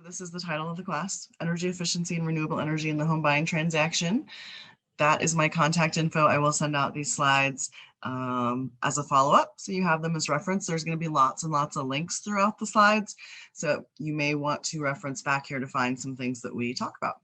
This is the title of the class, Energy Efficiency and Renewable Energy in the Home Buying Transaction. That is my contact info. I will send out these slides as a follow-up, so you have them as reference. There's going to be lots and lots of links throughout the slides, so you may want to reference back here to find some things that we talk about.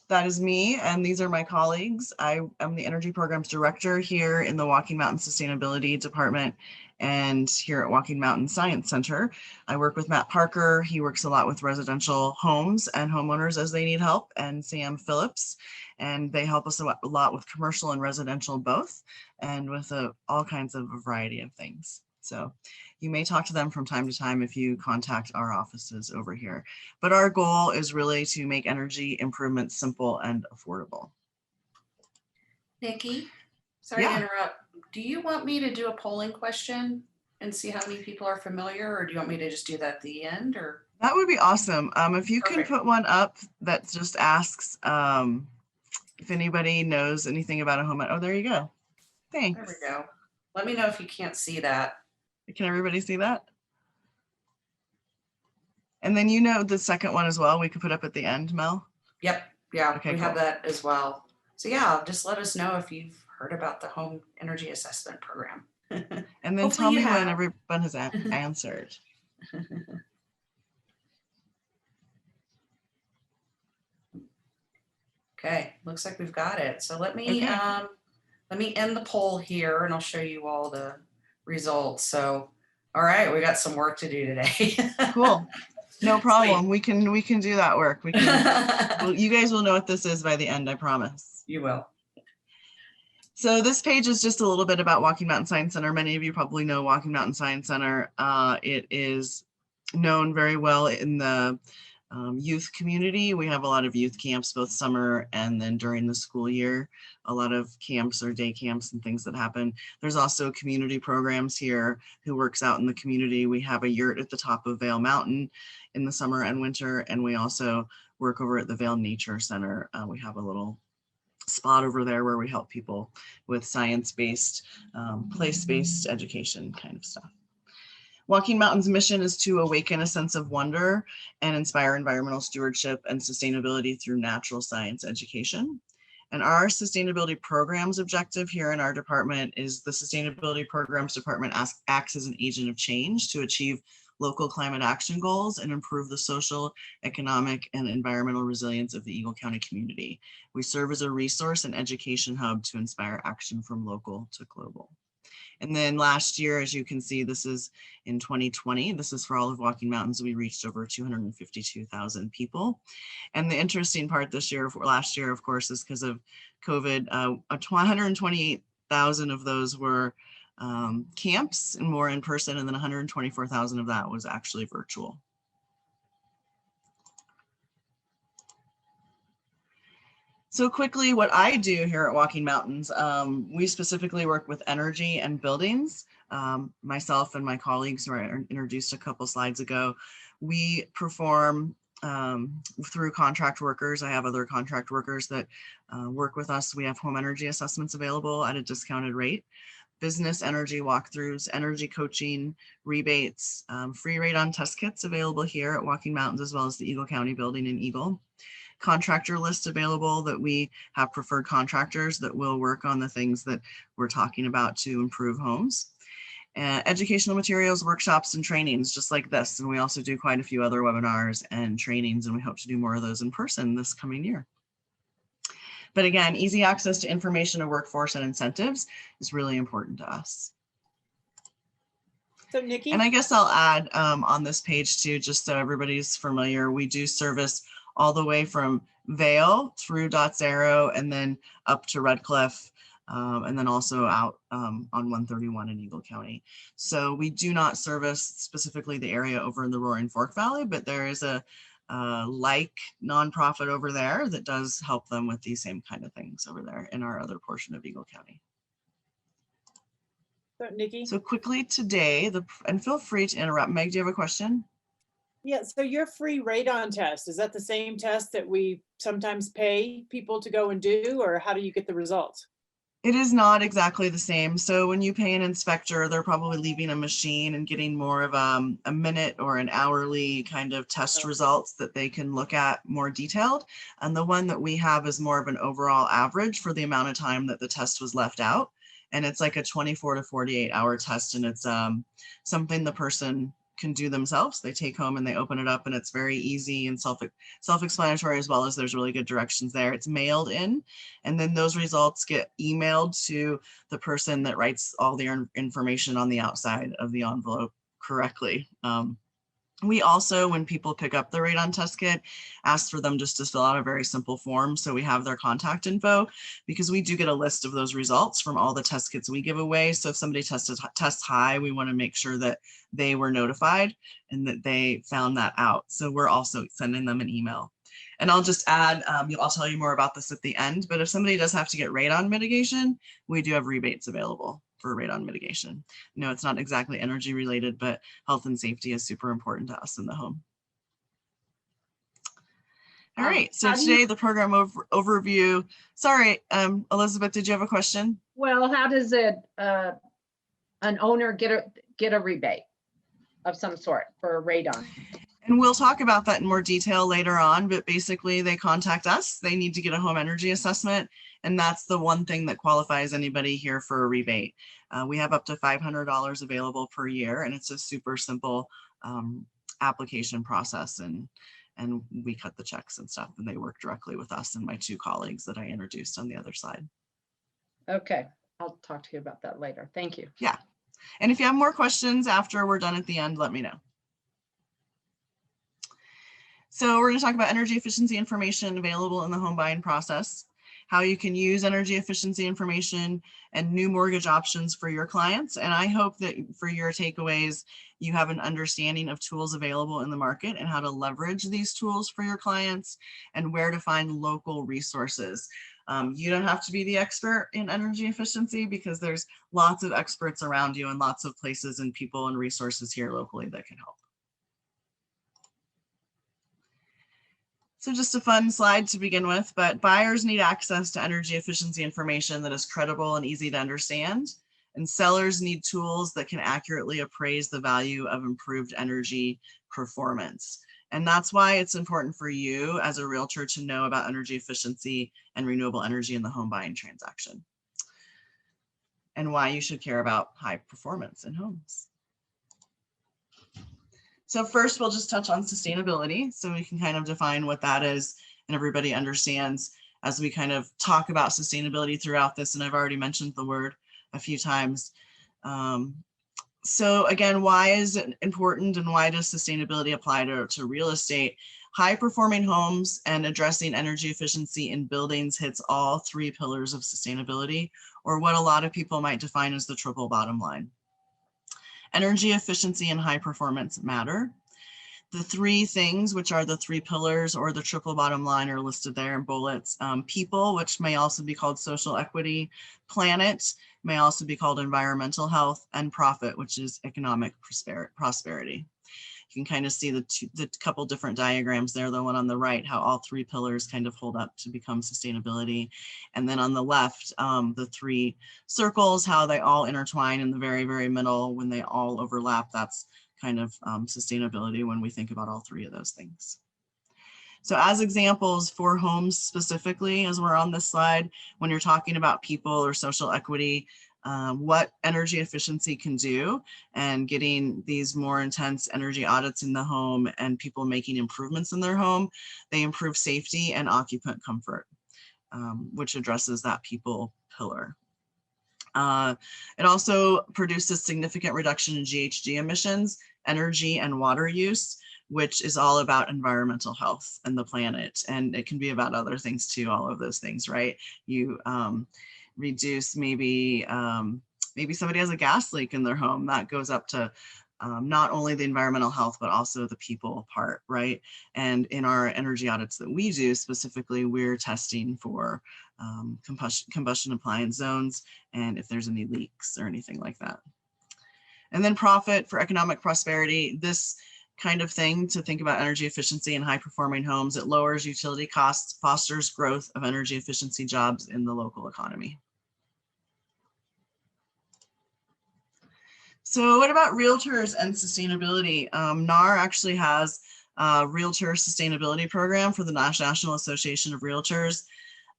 That is me, and these are my colleagues. I am the Energy Programs Director here in the Walking Mountain Sustainability Department and here at Walking Mountain Science Center. I work with Matt Parker. He works a lot with residential homes and homeowners as they need help, and Sam Phillips, and they help us a lot with commercial and residential both, and with all kinds of a variety of things. So you may talk to them from time to time if you contact our offices over here. But our goal is really to make energy improvements simple and affordable. Nikki, sorry to interrupt. Do you want me to do a polling question and see how many people are familiar, or do you want me to just do that at the end? Or that would be awesome. If you can put one up that just asks if anybody knows anything about a home. Oh, there you go. Thanks. There we go. Let me know if you can't see that. Can everybody see that? And then you know the second one as well, we could put up at the end, Mel? Yep. Yeah, okay, we have that as well. So yeah, just let us know if you've heard about the home energy assessment program. And then tell me when everyone has answered. Okay, looks like we've got it. So let me end the poll here and I'll show you all the results. So, all right, we got some work to do today. Cool. No problem. Sweet. We can do that work. We can. Well, you guys will know what this is by the end, I promise. You will. So this page is just a little bit about Walking Mountain Science Center. Many of you probably know Walking Mountain Science Center. It is known very well in the youth community. We have a lot of youth camps, both summer and then during the school year, a lot of camps or day camps and things that happen. There's also community programs here who works out in the community. We have a yurt at the top of Vail Mountain in the summer and winter, and we also work over at the Vail Nature Center. We have a little spot over there where we help people with science-based, place-based education kind of stuff. Walking Mountain's mission is to awaken a sense of wonder and inspire environmental stewardship and sustainability through natural science education. And our sustainability programs objective here in our department is the Sustainability Programs Department acts as an agent of change to achieve local climate action goals and improve the social, economic, and environmental resilience of the Eagle County community. We serve as a resource and education hub to inspire action from local to global. And then last year, as you can see, this is in 2020, this is for all of Walking Mountains, we reached over 252,000 people. And the interesting part last year, of course, is because of COVID, 128,000 of those were camps and more in person, and then 124,000 of that was actually virtual. So quickly, what I do here at Walking Mountains, we specifically work with energy and buildings. Myself and my colleagues who I introduced a couple slides ago, we perform through contract workers. I have other contract workers that work with us. We have home energy assessments available at a discounted rate, business energy walkthroughs, energy coaching, rebates, free radon test kits available here at Walking Mountains, as well as the Eagle County building in Eagle. Contractor list available that we have preferred contractors that will work on the things that we're talking about to improve homes. Educational materials, workshops, and trainings just like this. And we also do quite a few other webinars and trainings, and we hope to do more of those in person this coming year. But again, easy access to information and workforce and incentives is really important to us. So Nikki? And I guess I'll add on this page too, just so everybody's familiar, we do service all the way from Vail through Dots Arrow and then up to Red Cliff, and then also out on 131 in Eagle County. So we do not service specifically the area over in the Roaring Fork Valley, but there is a like nonprofit over there that does help them with these same kind of things over there in our other portion of Eagle County. So Nikki? So quickly today, and feel free to interrupt. Meg, do you have a question? Yeah, so your free radon test, is that the same test that we sometimes pay people to go and do, or how do you get the results? It is not exactly the same. So when you pay an inspector, they're probably leaving a machine and getting more of a minute or an hourly kind of test results that they can look at more detailed. And the one that we have is more of an overall average for the amount of time that the test was left out. And it's like a 24 to 48 hour test. And it's something the person can do themselves. They take home and they open it up, and it's very easy and self-explanatory, as well as there's really good directions there. It's mailed in, and then those results get emailed to the person that writes all the information on the outside of the envelope correctly. We also, when people pick up the radon test kit, ask for them just to fill out a very simple form so we have their contact info, because we do get a list of those results from all the test kits we give away. So if somebody tests high, we want to make sure that they were notified and that they found that out. So we're also sending them an email. And I'll just add, I'll tell you more about this at the end, but if somebody does have to get radon mitigation, we do have rebates available for radon mitigation. No, it's not exactly energy related, but health and safety is super important to us in the home. All right, so today the program overview. Sorry, Elizabeth, did you have a question? Well, how does an owner get a rebate of some sort for radon? And we'll talk about that in more detail later on, but basically they contact us. They need to get a home energy assessment, and that's the one thing that qualifies anybody here for a rebate. We have up to $500 available per year, and it's a super simple application process, and we cut the checks and stuff, and they work directly with us and my two colleagues that I introduced on the other side. Okay, I'll talk to you about that later. Thank you. Yeah, and if you have more questions after we're done at the end, let me know. So we're going to talk about energy efficiency information available in the home buying process, how you can use energy efficiency information and new mortgage options for your clients. And I hope that for your takeaways, you have an understanding of tools available in the market and how to leverage these tools for your clients and where to find local resources. You don't have to be the expert in energy efficiency, because there's lots of experts around you and lots of places and people and resources here locally that can help. So just a fun slide to begin with, but buyers need access to energy efficiency information that is credible and easy to understand, and sellers need tools that can accurately appraise the value of improved energy performance. And that's why it's important for you as a realtor to know about energy efficiency and renewable energy in the home buying transaction, and why you should care about high performance in homes. So first, we'll just touch on sustainability, so we can kind of define what that is and everybody understands as we kind of talk about sustainability throughout this. And I've already mentioned the word a few times. So again, why is it important, and why does sustainability apply to real estate? High performing homes and addressing energy efficiency in buildings hits all three pillars of sustainability, or what a lot of people might define as the triple bottom line. Energy efficiency and high performance matter. The three things, which are the three pillars or the triple bottom line, are listed there in bullets. People, which may also be called social equity; planet may also be called environmental health; and profit, which is economic prosperity. You can kind of see the couple different diagrams there, the one on the right, how all three pillars kind of hold up to become sustainability. And then on the left, the three circles, how they all intertwine in the very, very middle. When they all overlap, that's kind of sustainability when we think about all three of those things. So as examples for homes specifically, as we're on this slide, when you're talking about people or social equity, what energy efficiency can do, and getting these more intense energy audits in the home and people making improvements in their home, they improve safety and occupant comfort, which addresses that people pillar. It also produces significant reduction in GHG emissions, energy and water use, which is all about environmental health and the planet. And it can be about other things too, all of those things, right? You reduce maybe somebody has a gas leak in their home, that goes up to not only the environmental health, but also the people part, right? And in our energy audits that we do specifically, we're testing for combustion appliance zones and if there's any leaks or anything like that. And then profit for economic prosperity. This kind of thing, to think about energy efficiency and high performing homes, it lowers utility costs, fosters growth of energy efficiency jobs in the local economy. So what about realtors and sustainability? NAR actually has a Realtor Sustainability Program for the National Association of Realtors.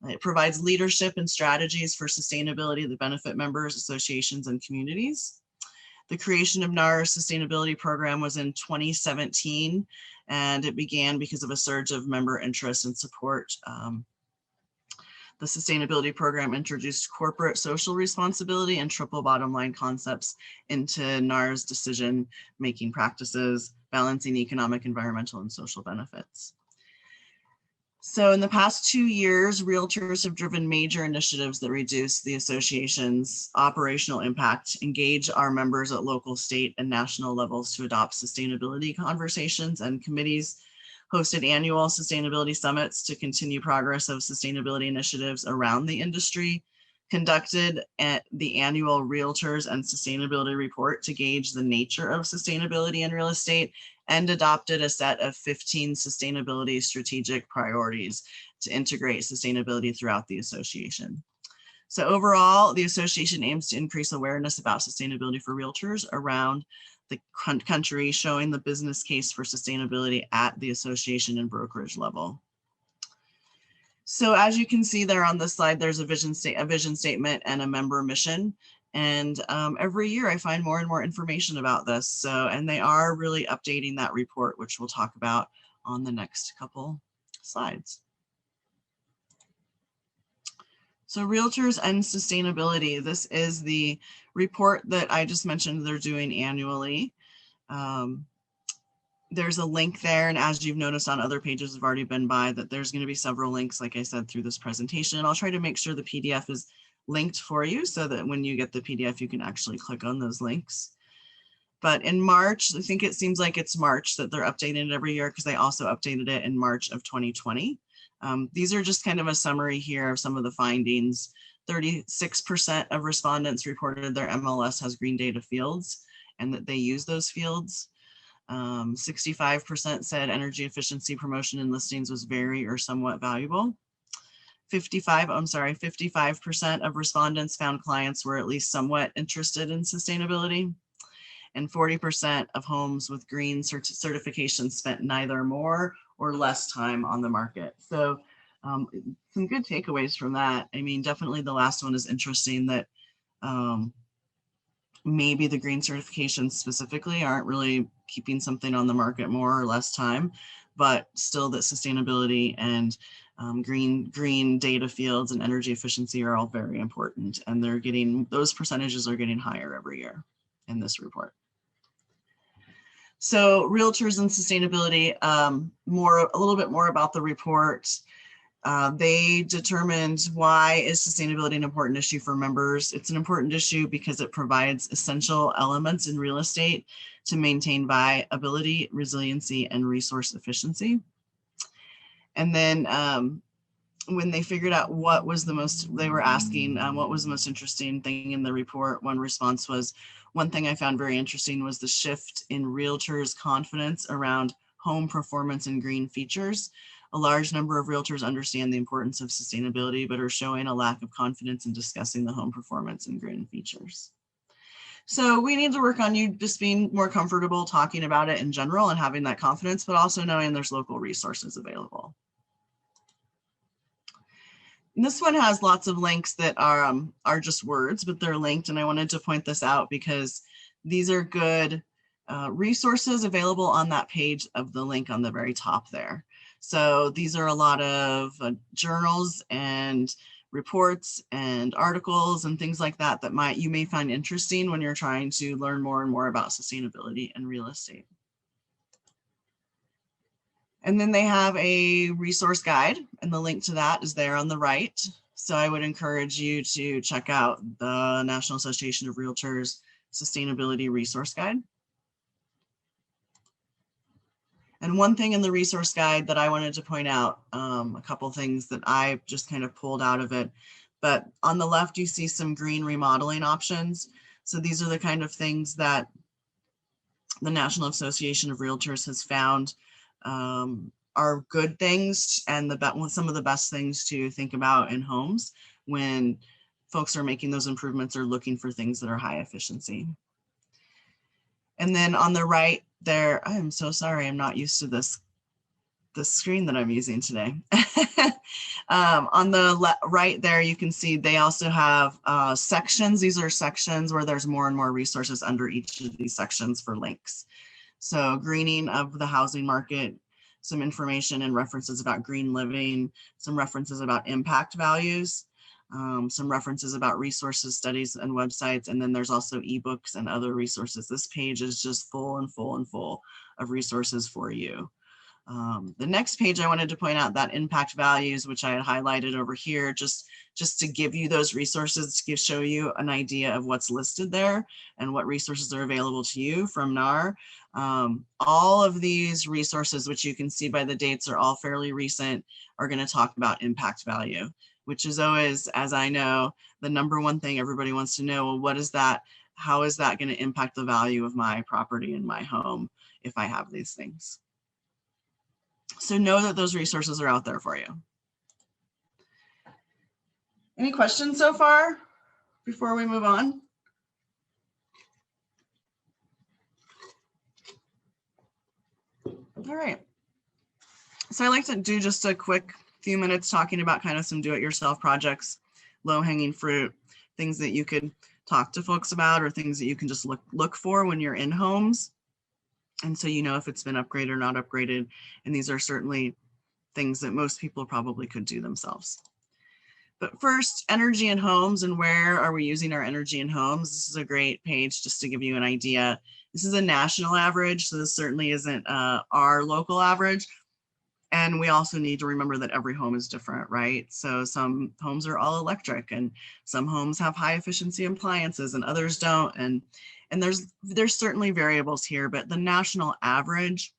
It provides leadership and strategies for sustainability that benefit members, associations, and communities. The creation of NAR's sustainability program was in 2017, and it began because of a surge of member interest and support. The sustainability program introduced corporate social responsibility and triple bottom line concepts into NAR's decision-making practices, balancing economic, environmental, and social benefits. So in the past 2 years, realtors have driven major initiatives that reduce the association's operational impact, engage our members at local, state, and national levels to adopt sustainability conversations and committees, hosted annual sustainability summits to continue progress of sustainability initiatives around the industry, conducted the annual Realtors and Sustainability Report to gauge the nature of sustainability in real estate, and adopted a set of 15 sustainability strategic priorities to integrate sustainability throughout the association. So overall, the association aims to increase awareness about sustainability for realtors around the country, showing the business case for sustainability at the association and brokerage level. So as you can see there on this slide, there's a vision statement and a member mission. And every year I find more and more information about this. So, and they are really updating that report, which we'll talk about on the next couple slides. So Realtors and Sustainability, this is the report that I just mentioned they're doing annually. There's a link there, and as you've noticed on other pages have already been by, that there's going to be several links, like I said, through this presentation. And I'll try to make sure the PDF is linked for you so that when you get the PDF, you can actually click on those links. But in March, I think it seems like it's March that they're updating it every year, because they also updated it in March of 2020. These are just kind of a summary here of some of the findings. 36% of respondents reported their MLS has green data fields and that they use those fields. 65% said energy efficiency promotion and listings was very or somewhat valuable. 55% of respondents found clients were at least somewhat interested in sustainability. And 40% of homes with green certifications spent neither more or less time on the market. So some good takeaways from that. I mean, definitely the last one is interesting, that maybe the green certifications specifically aren't really keeping something on the market more or less time, but still that sustainability and green data fields and energy efficiency are all very important, and they're getting, those percentages are getting higher every year in this report. So Realtors and Sustainability, a little bit more about the report. They determined, why is sustainability an important issue for members? It's an important issue because it provides essential elements in real estate to maintain viability, resiliency, and resource efficiency. And then when they figured out what was the most, they were asking what was the most interesting thing in the report, one response was, one thing I found very interesting was the shift in realtors' confidence around home performance and green features. A large number of realtors understand the importance of sustainability, but are showing a lack of confidence in discussing the home performance and green features. So we need to work on you just being more comfortable talking about it in general and having that confidence, but also knowing there's local resources available. And this one has lots of links that are just words, but they're linked. And I wanted to point this out because these are good resources available on that page of the link on the very top there. So these are a lot of journals and reports and articles and things like that that you may find interesting when you're trying to learn more and more about sustainability and real estate. And then they have a resource guide, and the link to that is there on the right. So I would encourage you to check out the National Association of Realtors Sustainability Resource Guide. And one thing in the resource guide that I wanted to point out, a couple things that I just kind of pulled out of it, but on the left, you see some green remodeling options. So these are the kind of things that the National Association of Realtors has found are good things and some of the best things to think about in homes when folks are making those improvements or looking for things that are high efficiency. And then on the right there, I am so sorry, I'm not used to this screen that I'm using today. On the right there, you can see they also have sections. These are sections where there's more and more resources under each of these sections for links. So greening of the housing market, some information and references about green living, some references about impact values, some references about resources, studies, and websites. And then there's also ebooks and other resources. This page is just full and full and full of resources for you. The next page I wanted to point out that impact values, which I had highlighted over here, just to give you those resources, to show you an idea of what's listed there and what resources are available to you from NAR. All of these resources, which you can see by the dates are all fairly recent, are going to talk about impact value, which is always, as I know, the number one thing everybody wants to know. Well, what is that? How is that going to impact the value of my property and my home if I have these things? So know that those resources are out there for you. Any questions so far before we move on? All right. So I like to do just a quick few minutes talking about kind of some do-it-yourself projects, low-hanging fruit, things that you could talk to folks about, or things that you can just look for when you're in homes. And so you know if it's been upgraded or not upgraded. And these are certainly things that most people probably could do themselves. But first, energy in homes, and where are we using our energy in homes? This is a great page just to give you an idea. This is a national average, so this certainly isn't our local average. And we also need to remember that every home is different, right? So some homes are all electric, and some homes have high efficiency appliances and others don't. And there's certainly variables here, but the national average,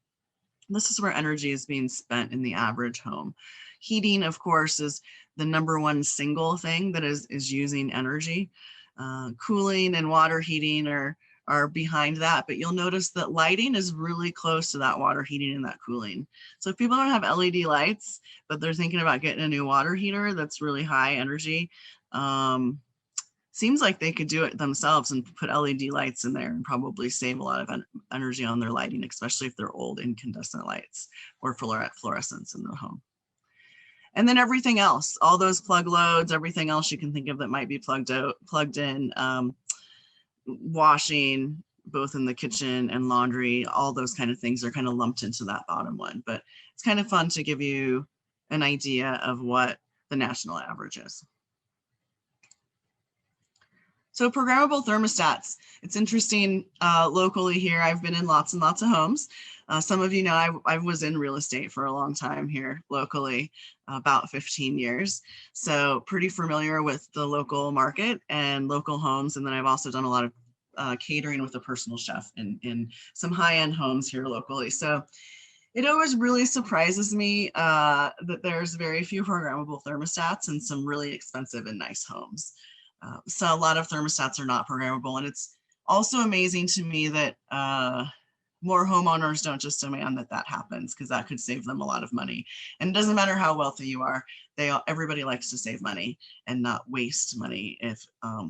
this is where energy is being spent in the average home. Heating, of course, is the number one single thing that is using energy. Cooling and water heating are behind that, but you'll notice that lighting is really close to that water heating and that cooling. So if people don't have LED lights, but they're thinking about getting a new water heater that's really high energy, seems like they could do it themselves and put LED lights in there and probably save a lot of energy on their lighting, especially if they're old incandescent lights or fluorescents in the home. And then everything else, all those plug loads, everything else you can think of that might be plugged in, washing, both in the kitchen and laundry, all those kind of things are kind of lumped into that bottom one. But it's kind of fun to give you an idea of what the national average is. So programmable thermostats, it's interesting locally here. I've been in lots and lots of homes. Some of you know I was in real estate for a long time here locally, about 15 years. So pretty familiar with the local market and local homes. And then I've also done a lot of catering with a personal chef in some high-end homes here locally. So it always really surprises me that there's very few programmable thermostats and some really expensive and nice homes. So a lot of thermostats are not programmable. And it's also amazing to me that more homeowners don't just demand that happens, because that could save them a lot of money. And it doesn't matter how wealthy you are, everybody likes to save money and not waste money if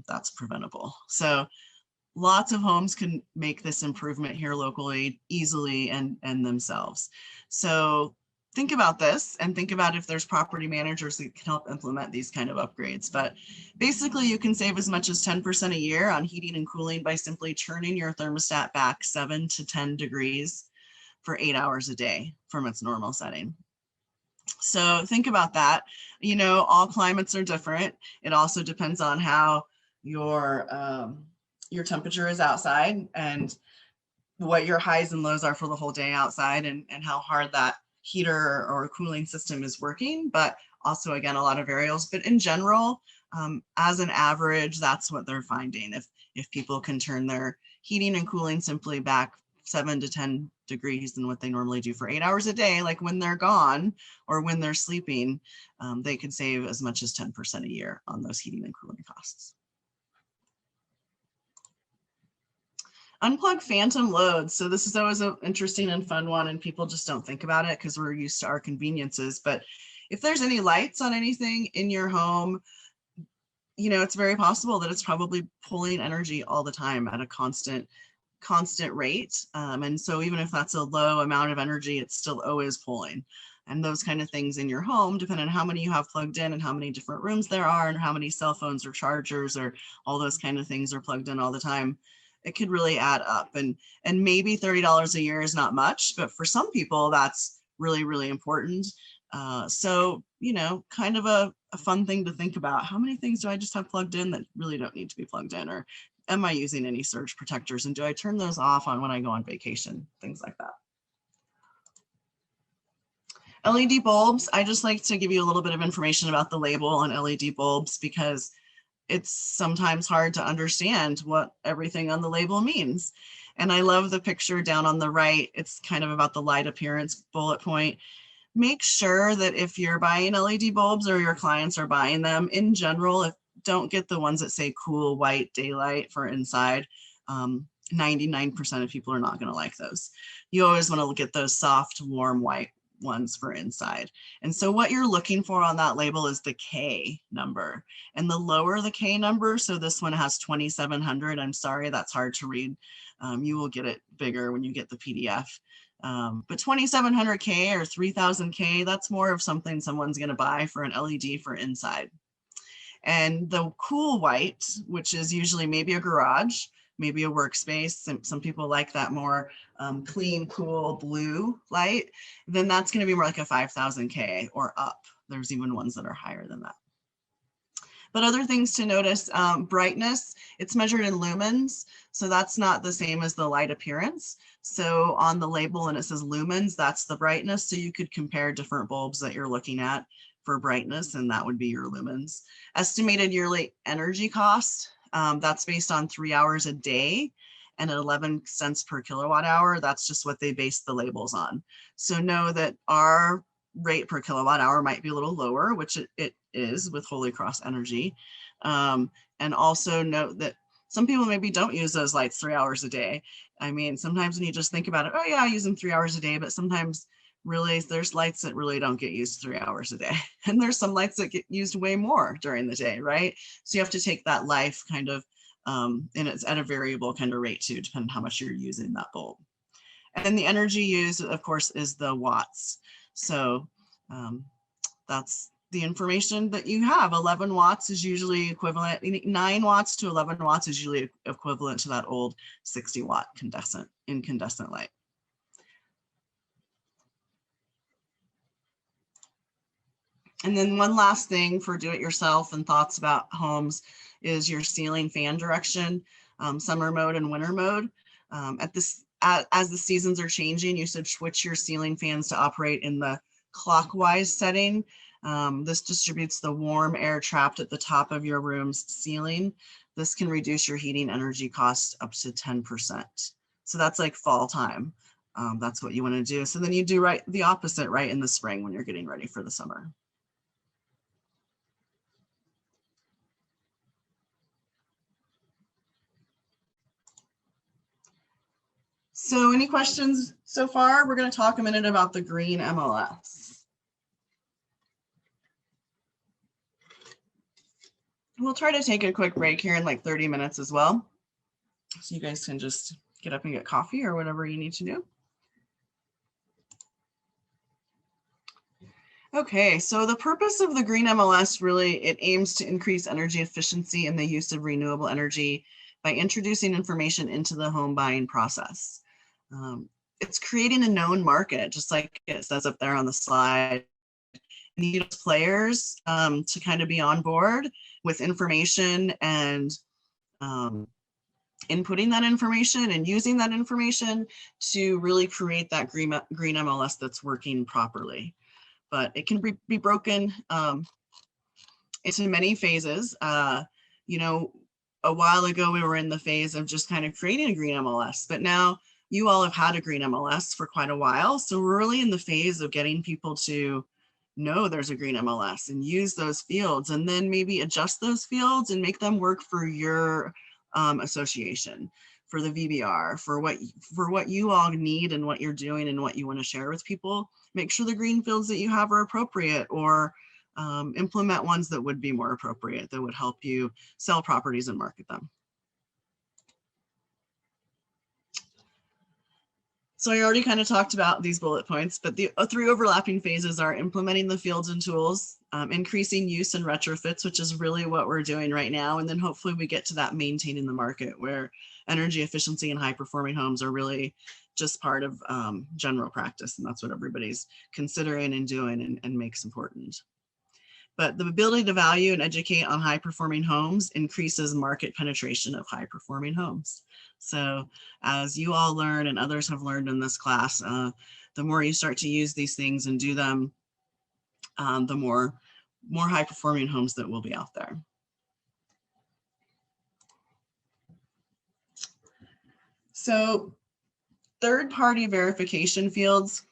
that's preventable. So lots of homes can make this improvement here locally easily and themselves. So think about this and think about if there's property managers that can help implement these kind of upgrades. But basically you can save as much as 10% a year on heating and cooling by simply turning your thermostat back 7 to 10 degrees for 8 hours a day from its normal setting. So think about that. You know, all climates are different. It also depends on how your temperature is outside and what your highs and lows are for the whole day outside, and how hard that heater or cooling system is working, but also, again, a lot of variables. But in general, as an average, that's what they're finding. If people can turn their heating and cooling simply back 7 to 10 degrees than what they normally do for 8 hours a day, like when they're gone or when they're sleeping, they could save as much as 10% a year on those heating and cooling costs. Unplug phantom loads. So this is always an interesting and fun one, and people just don't think about it because we're used to our conveniences. But if there's any lights on anything in your home, you know, it's very possible that it's probably pulling energy all the time at a constant constant rate. And so even if that's a low amount of energy, it's still always pulling. And those kind of things in your home, depending on how many you have plugged in and how many different rooms there are and how many cell phones or chargers or all those kind of things are plugged in all the time, it could really add up. And maybe $30 a year is not much, but for some people that's really, really important. So, you know, kind of a fun thing to think about. How many things do I just have plugged in that really don't need to be plugged in? Or am I using any surge protectors? And do I turn those off on when I go on vacation? Things like that. LED bulbs, I just like to give you a little bit of information about the label on LED bulbs because it's sometimes hard to understand what everything on the label means. And I love the picture down on the right. It's kind of about the light appearance bullet point. Make sure that if you're buying LED bulbs or your clients are buying them in general, don't get the ones that say cool white daylight for inside. 99% of people are not going to like those. You always want to get those soft, warm white ones for inside. And so what you're looking for on that label is the K number. And the lower the K number, so this one has 2700. I'm sorry, that's hard to read. You will get it bigger when you get the PDF. But 2700K or 3000K, that's more of something someone's going to buy for an LED for inside. And the cool white, which is usually maybe a garage, maybe a workspace. Some people like that more clean, cool blue light. Then that's going to be more like a 5000K or up. There's even ones that are higher than that. But other things to notice, brightness, it's measured in lumens. So that's not the same as the light appearance. So on the label and it says lumens, that's the brightness. So you could compare different bulbs that you're looking at for brightness, and that would be your lumens. Estimated yearly energy cost, that's based on 3 hours a day and 11 cents per kilowatt hour. That's just what they base the labels on. So know that our rate per kilowatt hour might be a little lower, which it is with Holy Cross Energy. And also note that some people maybe don't use those lights 3 hours a day. I mean, sometimes when you just think about it, oh yeah, I use them 3 hours a day, but sometimes really there's lights that really don't get used 3 hours a day. And there's some lights that get used way more during the day, right? So you have to take that life kind of, and it's at a variable kind of rate too, depending on how much you're using that bulb. And then the energy used, of course, is the watts. So that's the information that you have. 11 watts is usually equivalent, 9 watts to 11 watts is usually equivalent to that old 60 watt incandescent light. And then one last thing for do-it-yourself and thoughts about homes is your ceiling fan direction, summer mode and winter mode. As the seasons are changing, you should switch your ceiling fans to operate in the clockwise setting. This distributes the warm air trapped at the top of your room's ceiling. This can reduce your heating energy costs up to 10%. So that's like fall time. That's what you want to do. So then you do the opposite right in the spring when you're getting ready for the summer. So any questions so far? We're going to talk a minute about the Green MLS. We'll try to take a quick break here in like 30 minutes as well. So you guys can just get up and get coffee or whatever you need to do. Okay, so the purpose of the Green MLS really, it aims to increase energy efficiency and the use of renewable energy by introducing information into the home buying process. It's creating a known market, just like it says up there on the slide. Need players to kind of be on board with information and inputting that information and using that information to really create that green MLS that's working properly. But it can be broken into many phases. You know, a while ago, we were in the phase of just kind of creating a Green MLS, but now you all have had a Green MLS for quite a while. So we're really in the phase of getting people to know there's a Green MLS and use those fields, and then maybe adjust those fields and make them work for your association, for the VBR, for what you all need and what you're doing and what you want to share with people. Make sure the green fields that you have are appropriate, or implement ones that would be more appropriate, that would help you sell properties and market them. So I already kind of talked about these bullet points, but the 3 overlapping phases are implementing the fields and tools, increasing use and retrofits, which is really what we're doing right now. And then hopefully we get to that maintaining the market where energy efficiency and high performing homes are really just part of general practice. And that's what everybody's considering and doing and makes important. But the ability to value and educate on high performing homes increases market penetration of high performing homes. So as you all learn and others have learned in this class, the more you start to use these things and do them, the more high performing homes that will be out there. So third-party verification fields.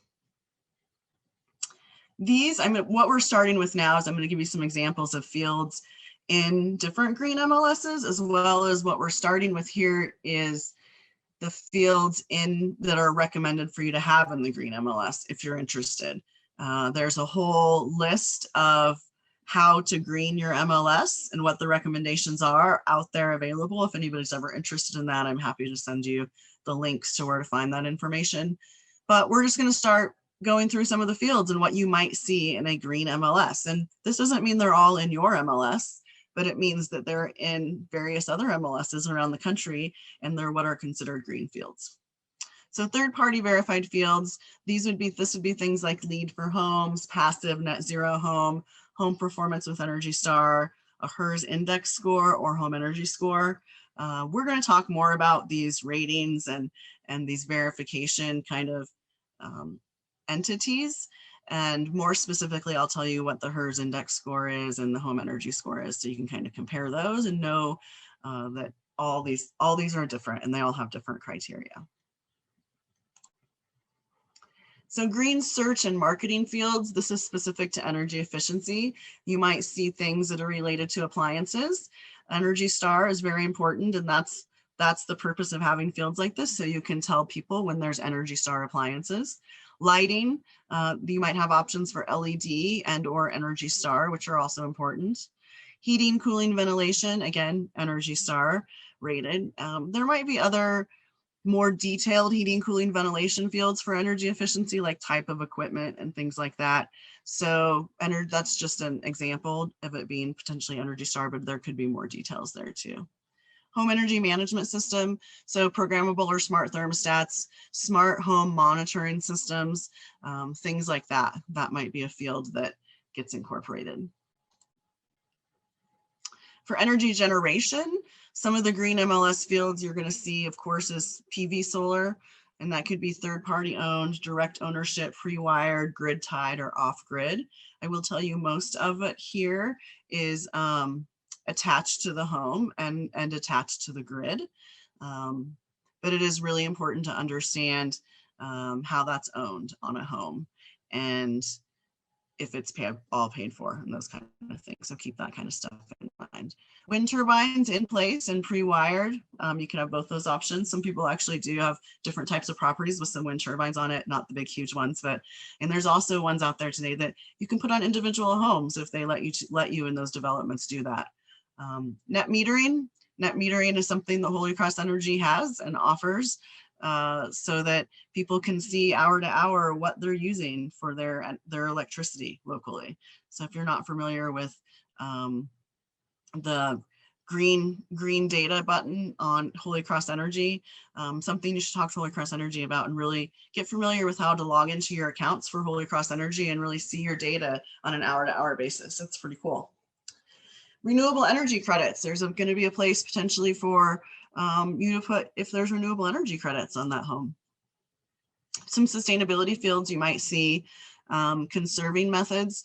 These, what we're starting with now is I'm going to give you some examples of fields in different green MLSs, as well as what we're starting with here is the fields that are recommended for you to have in the green MLS if you're interested. There's a whole list of how to green your MLS and what the recommendations are out there available. If anybody's ever interested in that, I'm happy to send you the links to where to find that information. But we're just going to start going through some of the fields and what you might see in a green MLS. And this doesn't mean they're all in your MLS, but it means that they're in various other MLSs around the country, and they're what are considered green fields. So third-party verified fields, this would be things like LEED for homes, passive net zero home, home performance with Energy Star, a HERS index score or home energy score. We're going to talk more about these ratings and these verification kind of entities. And more specifically, I'll tell you what the HERS index score is and the home energy score is, so you can kind of compare those and know that all these are different and they all have different criteria. So green search and marketing fields, this is specific to energy efficiency. You might see things that are related to appliances. Energy Star is very important, and that's the purpose of having fields like this, so you can tell people when there's Energy Star appliances. Lighting, you might have options for LED and or Energy Star, which are also important. Heating, cooling, ventilation, again, Energy Star rated. There might be other more detailed heating, cooling, ventilation fields for energy efficiency, like type of equipment and things like that. So that's just an example of it being potentially Energy Star, but there could be more details there too. Home energy management system, so programmable or smart thermostats, smart home monitoring systems, things like that. That might be a field that gets incorporated. For energy generation, some of the green MLS fields you're going to see, of course, is PV solar, and that could be third-party owned, direct ownership, pre-wired, grid tied, or off-grid. I will tell you most of it here is attached to the home and attached to the grid. But it is really important to understand how that's owned on a home and if it's all paid for and those kind of things. So keep that kind of stuff in mind. Wind turbines in place and pre-wired. You can have both those options. Some people actually do have different types of properties with some wind turbines on it, not the big, huge ones, and there's also ones out there today that you can put on individual homes if they let you in those developments do that. Net metering is something that Holy Cross Energy has and offers so that people can see hour to hour what they're using for their electricity locally. So if you're not familiar with the green data button on Holy Cross Energy, something you should talk to Holy Cross Energy about and really get familiar with how to log into your accounts for Holy Cross Energy and really see your data on an hour to hour basis. That's pretty cool. Renewable energy credits. There's going to be a place potentially for you to put if there's renewable energy credits on that home. Some sustainability fields you might see, conserving methods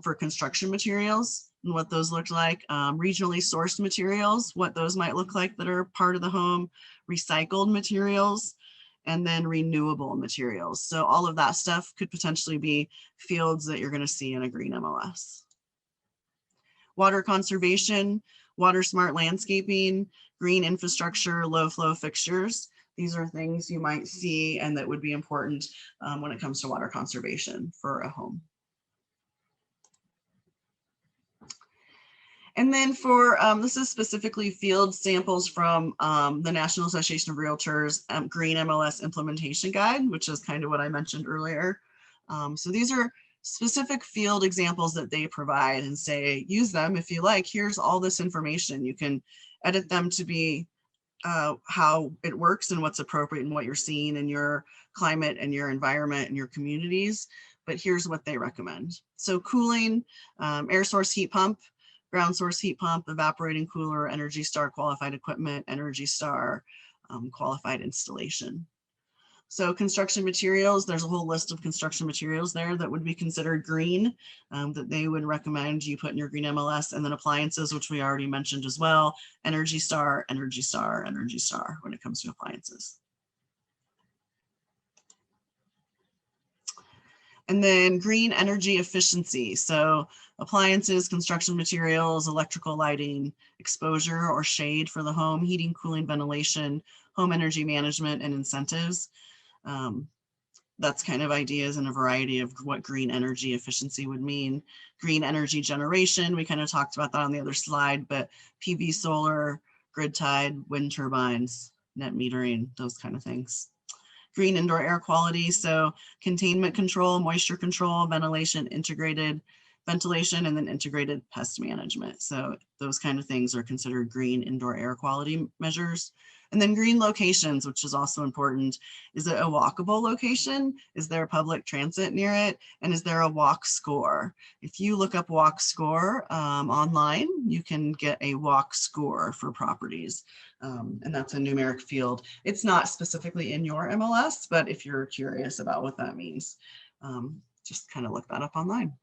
for construction materials and what those look like, regionally sourced materials, what those might look like that are part of the home, recycled materials, and then renewable materials. So all of that stuff could potentially be fields that you're going to see in a green MLS. Water conservation, water smart landscaping, green infrastructure, low flow fixtures. These are things you might see and that would be important when it comes to water conservation for a home. And then for, this is specifically field samples from the National Association of Realtors Green MLS Implementation Guide, which is kind of what I mentioned earlier. So these are specific field examples that they provide and say, use them if you like. Here's all this information. You can edit them to be how it works and what's appropriate and what you're seeing in your climate and your environment and your communities. But here's what they recommend. So cooling, air source heat pump, ground source heat pump, evaporating cooler, Energy Star qualified equipment, Energy Star qualified installation. So construction materials, there's a whole list of construction materials there that would be considered green, that they would recommend you put in your Green MLS. And then appliances, which we already mentioned as well, Energy Star, Energy Star, Energy Star when it comes to appliances. And then green energy efficiency. So appliances, construction materials, electrical lighting, exposure or shade for the home, heating, cooling, ventilation, home energy management, and incentives. That's kind of ideas and a variety of what green energy efficiency would mean. Green energy generation, we kind of talked about that on the other slide, but PV solar, grid tied, wind turbines, net metering, those kind of things. Green indoor air quality, so containment control, moisture control, ventilation, integrated ventilation, and then integrated pest management. So those kind of things are considered green indoor air quality measures. And then green locations, which is also important. Is it a walkable location? Is there public transit near it? And is there a walk score? If you look up walk score online, you can get a walk score for properties. And that's a numeric field. It's not specifically in your MLS, but if you're curious about what that means, just kind of look that up online.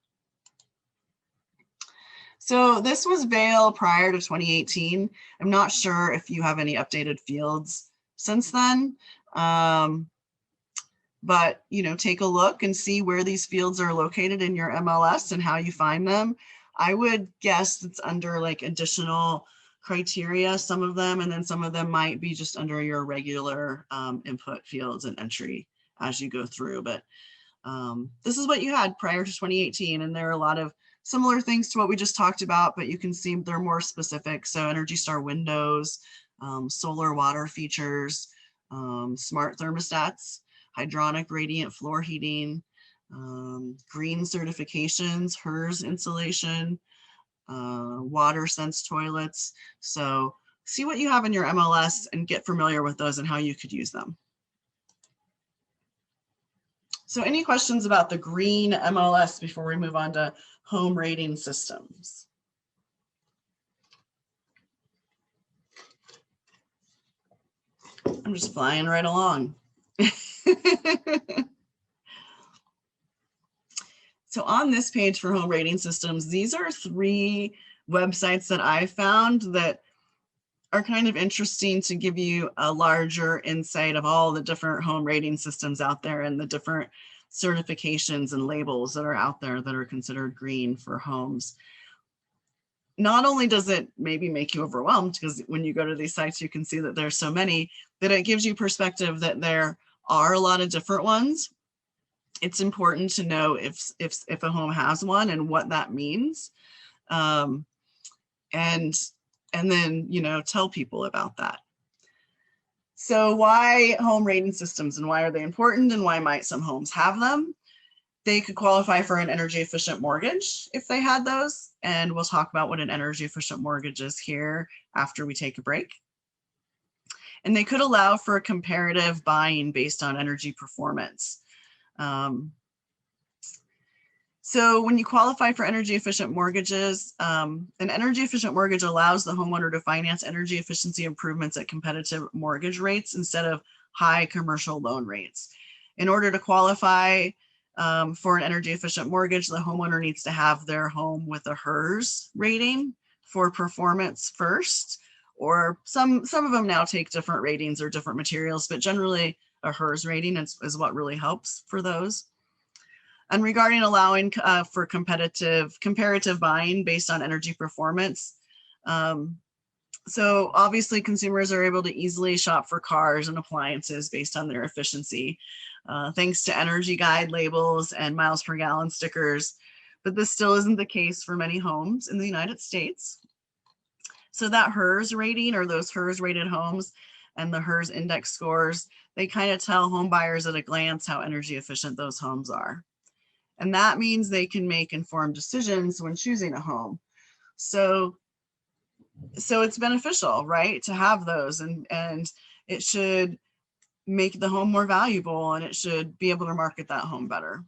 So this was Vail prior to 2018. I'm not sure if you have any updated fields since then, but take a look and see where these fields are located in your MLS and how you find them. I would guess it's under like additional criteria, some of them, and then some of them might be just under your regular input fields and entry as you go through. But this is what you had prior to 2018, and there are a lot of similar things to what we just talked about, but you can see they're more specific. So Energy Star windows, solar water features, smart thermostats, hydronic radiant floor heating, green certifications, HES insulation, water sense toilets. So see what you have in your MLS and get familiar with those and how you could use them. So any questions about the green MLS before we move on to home rating systems? I'm just flying right along. So on this page for home rating systems, these are 3 websites that I found that are kind of interesting to give you a larger insight of all the different home rating systems out there and the different certifications and labels that are out there that are considered green for homes. Not only does it maybe make you overwhelmed, because when you go to these sites, you can see that there's so many, that it gives you perspective that there are a lot of different ones. It's important to know if a home has one and what that means. And then, tell people about that. So why home rating systems and why are they important and why might some homes have them? They could qualify for an energy efficient mortgage if they had those. And we'll talk about what an energy efficient mortgage is here after we take a break. And they could allow for a comparative buying based on energy performance. So when you qualify for energy efficient mortgages, an energy efficient mortgage allows the homeowner to finance energy efficiency improvements at competitive mortgage rates instead of high commercial loan rates. In order to qualify for an energy efficient mortgage, the homeowner needs to have their home with a HERS rating for performance first, or some of them now take different ratings or different materials, but generally a HERS rating is what really helps for those. And regarding allowing for comparative buying based on energy performance. So obviously consumers are able to easily shop for cars and appliances based on their efficiency, thanks to energy guide labels and miles per gallon stickers. But this still isn't the case for many homes in the United States. So that HERS rating, or those HERS rated homes and the HERS index scores, they kind of tell home buyers at a glance how energy efficient those homes are. And that means they can make informed decisions when choosing a home. So it's beneficial, right, to have those, and it should make the home more valuable, and it should be able to market that home better.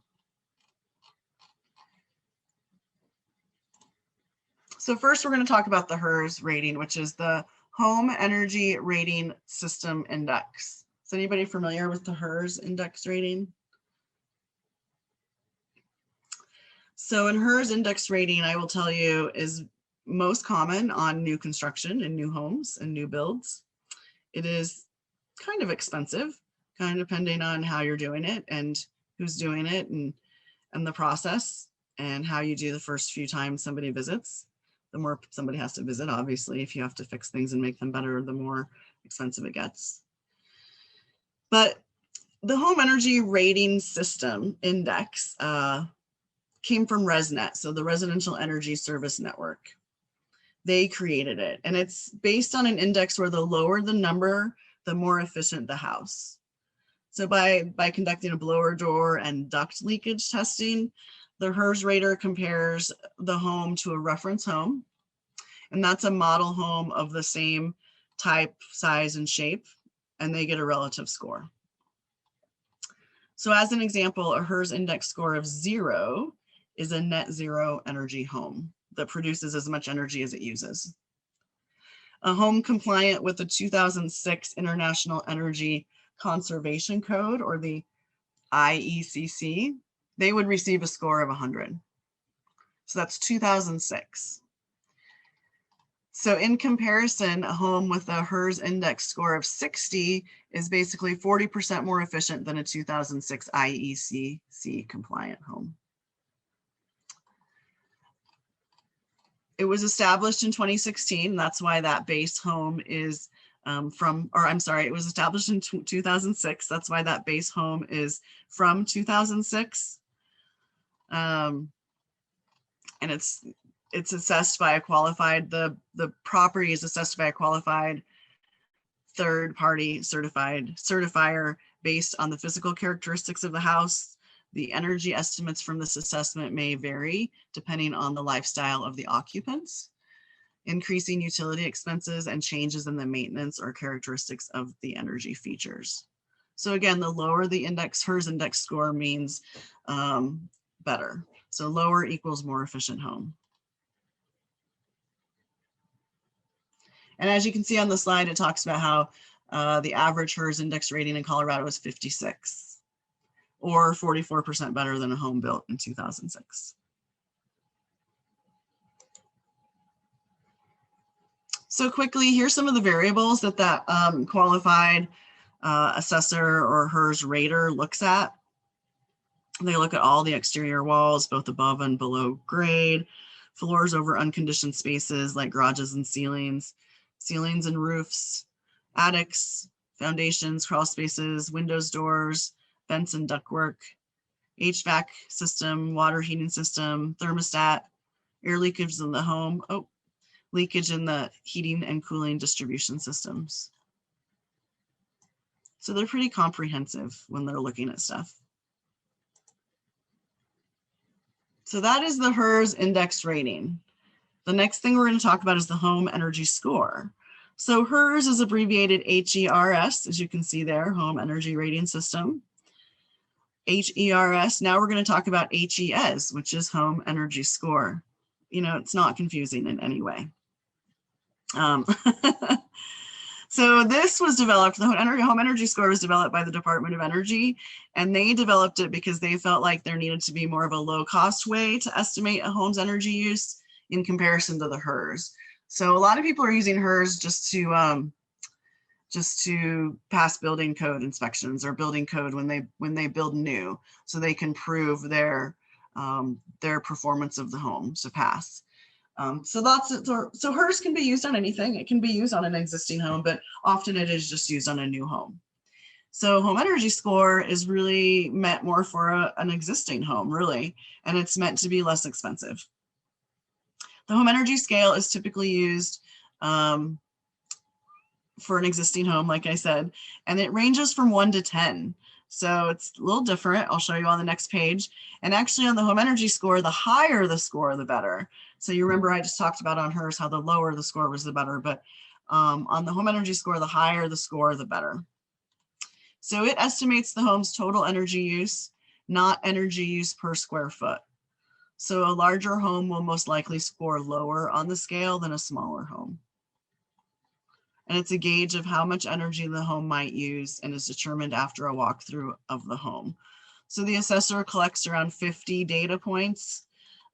So first, we're going to talk about the HERS rating, which is the Home Energy Rating System Index. Is anybody familiar with the HERS index rating? So in HERS index rating, I will tell you, is most common on new construction and new homes and new builds. It is kind of expensive, kind of depending on how you're doing it and who's doing it, and the process, and how you do the first few times somebody visits. The more somebody has to visit, obviously, if you have to fix things and make them better, the more expensive it gets. But the Home Energy Rating System Index came from ResNet, so the Residential Energy Service Network. They created it, and it's based on an index where the lower the number, the more efficient the house. So by conducting a blower door and duct leakage testing, the HERS rater compares the home to a reference home, and that's a model home of the same type, size, and shape, and they get a relative score. So as an example, a HERS index score of 0 is a net zero energy home that produces as much energy as it uses. A home compliant with the 2006 International Energy Conservation Code, or the IECC, they would receive a score of 100. So that's 2006. So in comparison, a home with a HERS index score of 60 is basically 40% more efficient than a 2006 IECC compliant home. It was established in 2016. That's why that base home is it was established in 2006. That's why that base home is from 2006. And it's assessed by a qualified, the property is assessed by a qualified third-party certifier based on the physical characteristics of the house. The energy estimates from this assessment may vary depending on the lifestyle of the occupants, increasing utility expenses, and changes in the maintenance or characteristics of the energy features. So again, the lower the HERS index score means better. So lower equals more efficient home. And as you can see on the slide, it talks about how the average HERS index rating in Colorado is 56. Or 44% better than a home built in 2006. So quickly, here's some of the variables that qualified assessor or HERS rater looks at. They look at all the exterior walls, both above and below grade, floors over unconditioned spaces like garages and ceilings and roofs, attics, foundations, crawl spaces, windows, doors, vents and ductwork, HVAC system, water heating system, thermostat, air leakage in the home, leakage in the heating and cooling distribution systems. So they're pretty comprehensive when they're looking at stuff. So that is the HERS index rating. The next thing we're going to talk about is the home energy score. So HERS is abbreviated HERS, as you can see there, Home Energy Rating System. HERS. Now we're going to talk about HES, which is Home Energy Score. You know, it's not confusing in any way. So this was developed, the Home Energy Score was developed by the Department of Energy, and they developed it because they felt like there needed to be more of a low-cost way to estimate a home's energy use in comparison to the HERS. So a lot of people are using HERS just to pass building code inspections or building code when they build new, so they can prove their performance of the home to pass. So that's it. So HERS can be used on anything. It can be used on an existing home, but often it is just used on a new home. So home energy score is really meant more for an existing home, really, and it's meant to be less expensive. The home energy scale is typically used for an existing home, like I said, and it ranges from 1 to 10. So it's a little different. I'll show you on the next page. And actually on the home energy score, the higher the score, the better. So you remember I just talked about on hers how the lower the score was, the better. But on the home energy score, the higher the score, the better. So it estimates the home's total energy use, not energy use per square foot. So a larger home will most likely score lower on the scale than a smaller home. And it's a gauge of how much energy the home might use and is determined after a walkthrough of the home. So the assessor collects around 50 data points,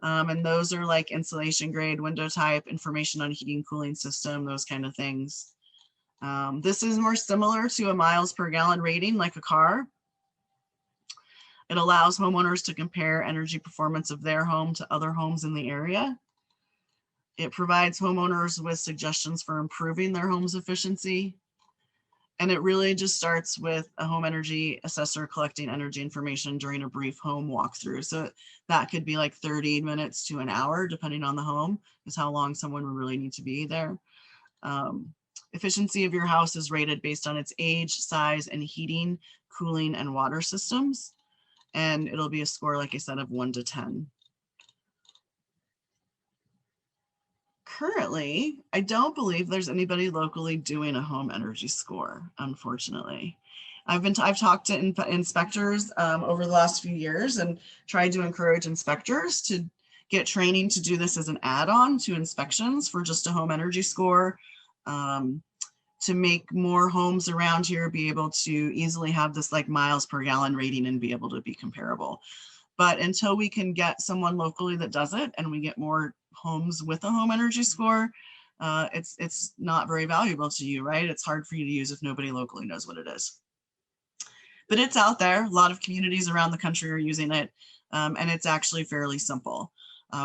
and those are like insulation grade, window type, information on heating, cooling system, those kind of things. This is more similar to a miles per gallon rating like a car. It allows homeowners to compare energy performance of their home to other homes in the area. It provides homeowners with suggestions for improving their home's efficiency. And it really just starts with a home energy assessor collecting energy information during a brief home walkthrough. So that could be like 30 minutes to an hour, depending on the home, is how long someone would really need to be there. Efficiency of your house is rated based on its age, size, and heating, cooling, and water systems. And it'll be a score, like I said, of 1 to 10. Currently, I don't believe there's anybody locally doing a home energy score, unfortunately. I've talked to inspectors over the last few years and tried to encourage inspectors to get training to do this as an add-on to inspections for just a home energy score, to make more homes around here be able to easily have this like miles per gallon rating and be able to be comparable. But until we can get someone locally that does it and we get more homes with a home energy score, it's not very valuable to you, right? It's hard for you to use if nobody locally knows what it is. But it's out there. A lot of communities around the country are using it, and it's actually fairly simple.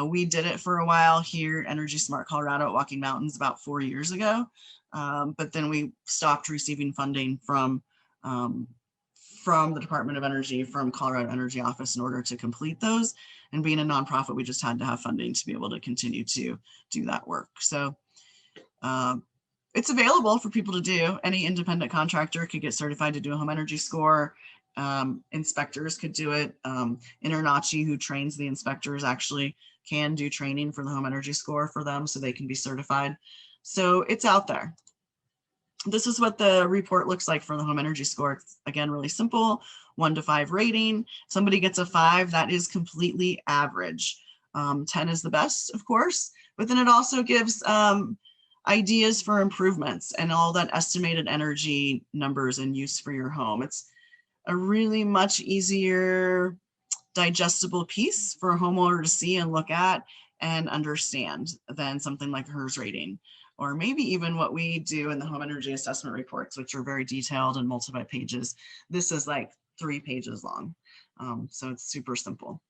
We did it for a while here at Energy Smart Colorado at Walking Mountains about 4 years ago, but then we stopped receiving funding from the Department of Energy, from Colorado Energy Office in order to complete those. And being a nonprofit, we just had to have funding to be able to continue to do that work. So it's available for people to do. Any independent contractor could get certified to do a home energy score. Inspectors could do it. InterNACHI, who trains the inspectors, actually can do training for the home energy score for them so they can be certified. So it's out there. This is what the report looks like for the home energy score. It's, again, really simple, 1 to 5 rating. Somebody gets a 5, that is completely average. 10 is the best, of course, but then it also gives ideas for improvements and all that estimated energy numbers and use for your home. It's a really much easier digestible piece for a homeowner to see and look at and understand than something like HERS rating, or maybe even what we do in the home energy assessment reports, which are very detailed and multiple pages. This is like 3 pages long. So it's super simple.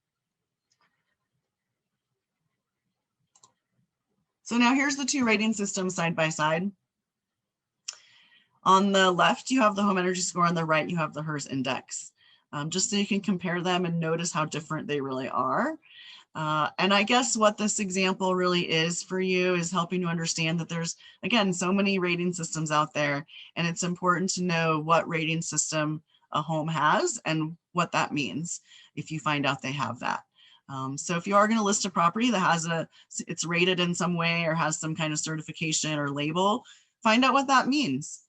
So now here's the 2 rating systems side by side. On the left, you have the home energy score. On the right, you have the HERS index, just so you can compare them and notice how different they really are. And I guess what this example really is for you is helping you understand that there's, again, so many rating systems out there, and it's important to know what rating system a home has and what that means if you find out they have that. So if you are going to list a property that has it's rated in some way or has some kind of certification or label, find out what that means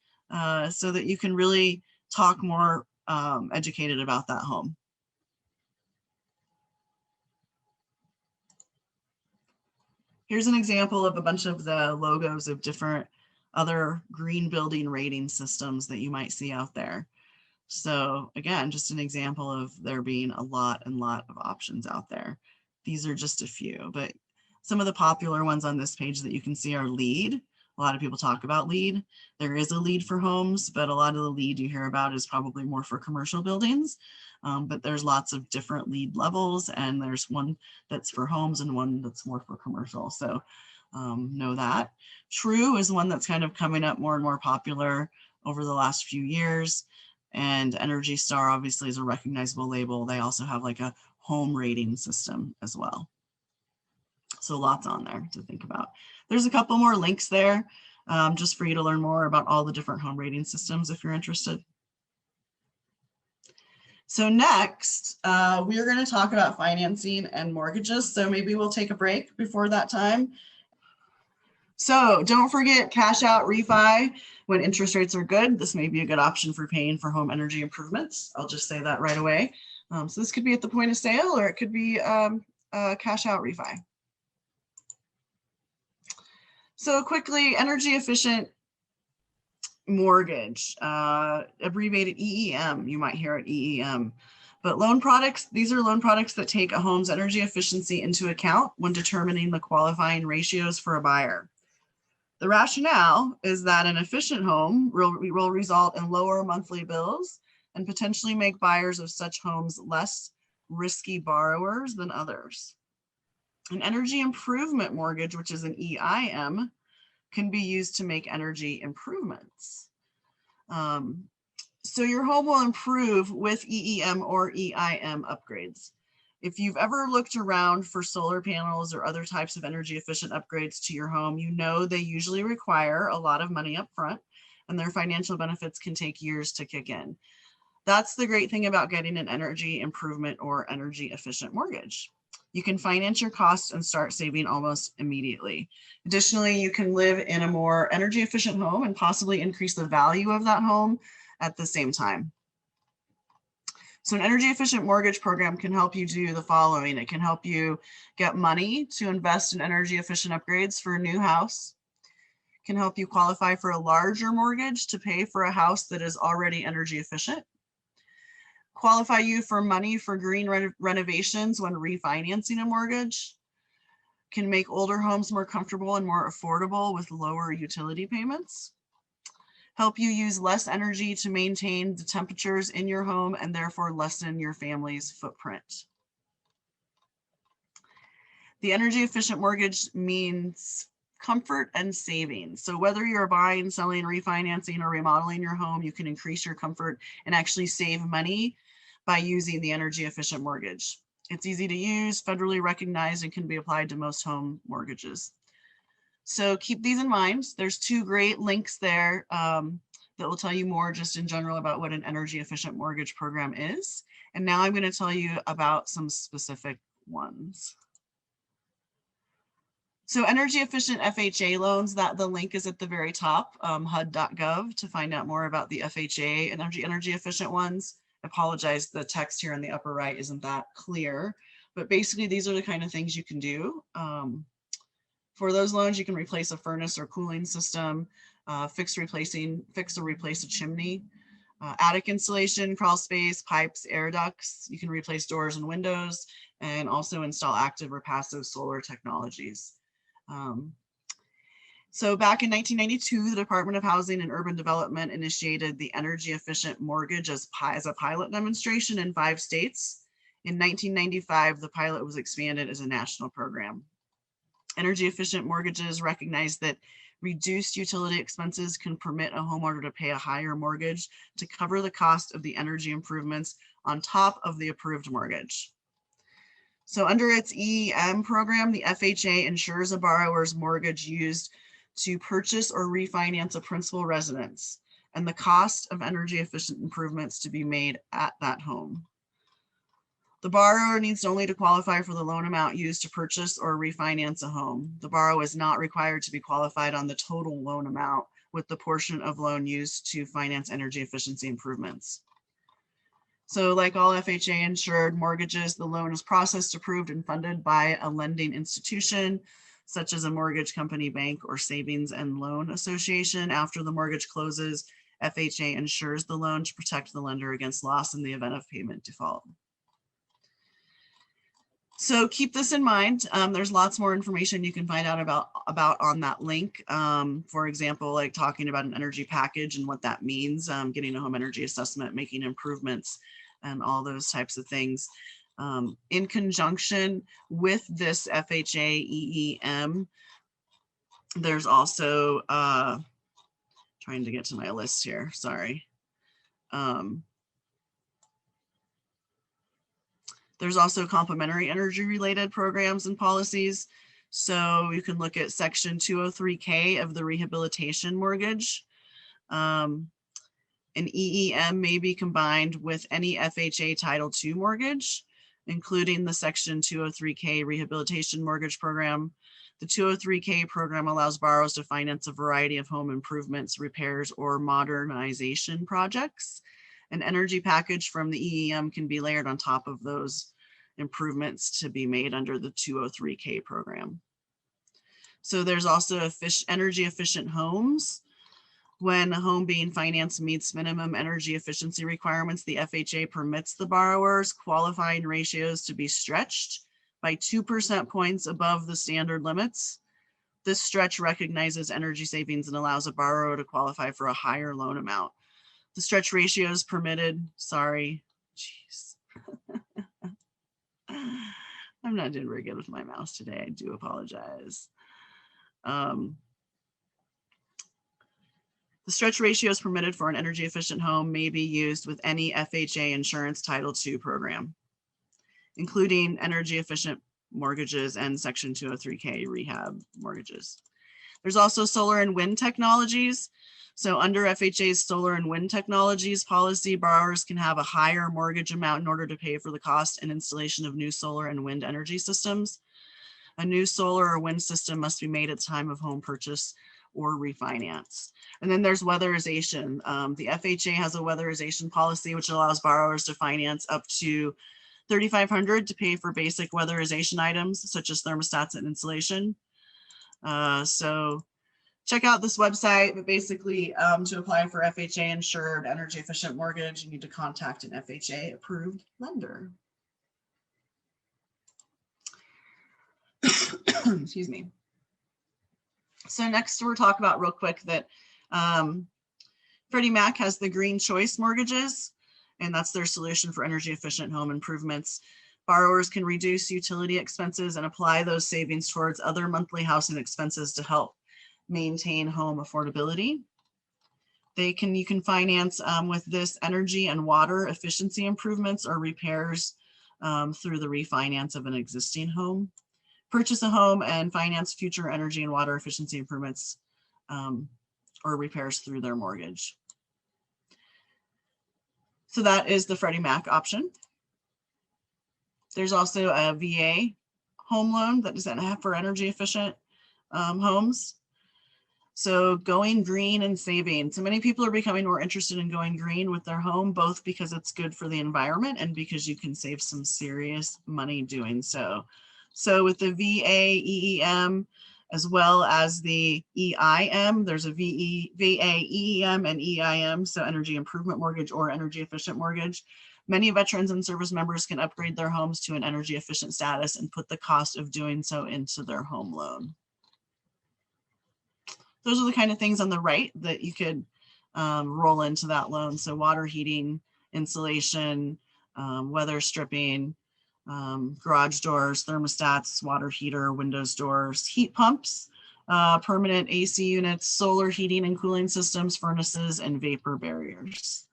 so that you can really talk more educated about that home. Here's an example of a bunch of the logos of different other green building rating systems that you might see out there. So again, just an example of there being a lot of options out there. These are just a few, but some of the popular ones on this page that you can see are LEED. A lot of people talk about LEED. There is a LEED for homes, but a lot of the LEED you hear about is probably more for commercial buildings. But there's lots of different LEED levels, and there's one that's for homes and one that's more for commercial. So know that. True is one that's kind of coming up more and more popular over the last few years. And Energy Star obviously is a recognizable label. They also have like a home rating system as well. So lots on there to think about. There's a couple more links there just for you to learn more about all the different home rating systems if you're interested. So next, we are going to talk about financing and mortgages. So maybe we'll take a break before that time. So don't forget cash out refi when interest rates are good. This may be a good option for paying for home energy improvements. I'll just say that right away. So this could be at the point of sale, or it could be a cash out refi. So quickly, energy efficient mortgage, abbreviated EEM, you might hear it EEM. But loan products, these are loan products that take a home's energy efficiency into account when determining the qualifying ratios for a buyer. The rationale is that an efficient home will result in lower monthly bills and potentially make buyers of such homes less risky borrowers than others. An energy improvement mortgage, which is an EIM, can be used to make energy improvements. So your home will improve with EEM or EIM upgrades. If you've ever looked around for solar panels or other types of energy efficient upgrades to your home, you know they usually require a lot of money up front, and their financial benefits can take years to kick in. That's the great thing about getting an energy improvement or energy efficient mortgage. You can finance your costs and start saving almost immediately. Additionally, you can live in a more energy efficient home and possibly increase the value of that home at the same time. So an energy efficient mortgage program can help you do the following. It can help you get money to invest in energy efficient upgrades for a new house. It can help you qualify for a larger mortgage to pay for a house that is already energy efficient. Qualify you for money for green renovations when refinancing a mortgage. Can make older homes more comfortable and more affordable with lower utility payments. Help you use less energy to maintain the temperatures in your home and therefore lessen your family's footprint. The energy efficient mortgage means comfort and savings. So whether you're buying, selling, refinancing, or remodeling your home, you can increase your comfort and actually save money by using the energy efficient mortgage. It's easy to use, federally recognized, and can be applied to most home mortgages. So keep these in mind. There's two great links there that will tell you more just in general about what an energy efficient mortgage program is. And now I'm going to tell you about some specific ones. So energy efficient FHA loans, the link is at the very top, HUD.gov, to find out more about the FHA energy efficient ones. I apologize, the text here in the upper right isn't that clear, but basically these are the kind of things you can do. For those loans, you can replace a furnace or cooling system, fix or replace a chimney, attic insulation, crawl space, pipes, air ducts. You can replace doors and windows, and also install active or passive solar technologies. So back in 1992, the Department of Housing and Urban Development initiated the energy efficient mortgage as a pilot demonstration in 5 states. In 1995, the pilot was expanded as a national program. Energy efficient mortgages recognize that reduced utility expenses can permit a homeowner to pay a higher mortgage to cover the cost of the energy improvements on top of the approved mortgage. So under its EEM program, the FHA insures a borrower's mortgage used to purchase or refinance a principal residence and the cost of energy efficient improvements to be made at that home. The borrower needs only to qualify for the loan amount used to purchase or refinance a home. The borrower is not required to be qualified on the total loan amount with the portion of loan used to finance energy efficiency improvements. So like all FHA insured mortgages, the loan is processed, approved, and funded by a lending institution, such as a mortgage company, bank, or savings and loan association. After the mortgage closes, FHA insures the loan to protect the lender against loss in the event of payment default. So keep this in mind. There's lots more information you can find out about on that link. For example, like talking about an energy package and what that means, getting a home energy assessment, making improvements, and all those types of things. In conjunction with this FHA EEM, there's also, trying to get to my list here, sorry. There's also complementary energy related programs and policies. So you can look at section 203K of the rehabilitation mortgage. An EEM may be combined with any FHA Title II mortgage, including the section 203K rehabilitation mortgage program. The 203K program allows borrowers to finance a variety of home improvements, repairs, or modernization projects. An energy package from the EEM can be layered on top of those improvements to be made under the 203K program. So there's also energy efficient homes. When a home being financed meets minimum energy efficiency requirements, the FHA permits the borrower's qualifying ratios to be stretched by 2% points above the standard limits. This stretch recognizes energy savings and allows a borrower to qualify for a higher loan amount. The stretch ratio is permitted. Sorry, jeez. I'm not doing very good with my mouse today. I do apologize. The stretch ratio is permitted for an energy efficient home may be used with any FHA insurance Title II program, including energy efficient mortgages and section 203K rehab mortgages. There's also solar and wind technologies. So under FHA's solar and wind technologies policy, borrowers can have a higher mortgage amount in order to pay for the cost and installation of new solar and wind energy systems. A new solar or wind system must be made at the time of home purchase or refinance. And then there's weatherization. The FHA has a weatherization policy, which allows borrowers to finance up to $3,500 to pay for basic weatherization items, such as thermostats and insulation. So check out this website, but basically to apply for FHA insured energy efficient mortgage, you need to contact an FHA approved lender. Excuse me. So next we're talking about real quick that Freddie Mac has the Green Choice mortgages, and that's their solution for energy efficient home improvements. Borrowers can reduce utility expenses and apply those savings towards other monthly housing expenses to help maintain home affordability. You can finance with this energy and water efficiency improvements or repairs through the refinance of an existing home. Purchase a home and finance future energy and water efficiency improvements or repairs through their mortgage. So that is the Freddie Mac option. There's also a VA home loan that is for energy efficient homes. So going green and saving. So many people are becoming more interested in going green with their home, both because it's good for the environment and because you can save some serious money doing so. So with the VA, EEM, as well as the EIM, there's a VA, EEM, and EIM, so energy improvement mortgage or energy efficient mortgage. Many veterans and service members can upgrade their homes to an energy efficient status and put the cost of doing so into their home loan. Those are the kind of things on the right that you could roll into that loan. So water heating, insulation, weather stripping, garage doors, thermostats, water heater, windows, doors, heat pumps, permanent AC units, solar heating and cooling systems, furnaces, and vapor barriers.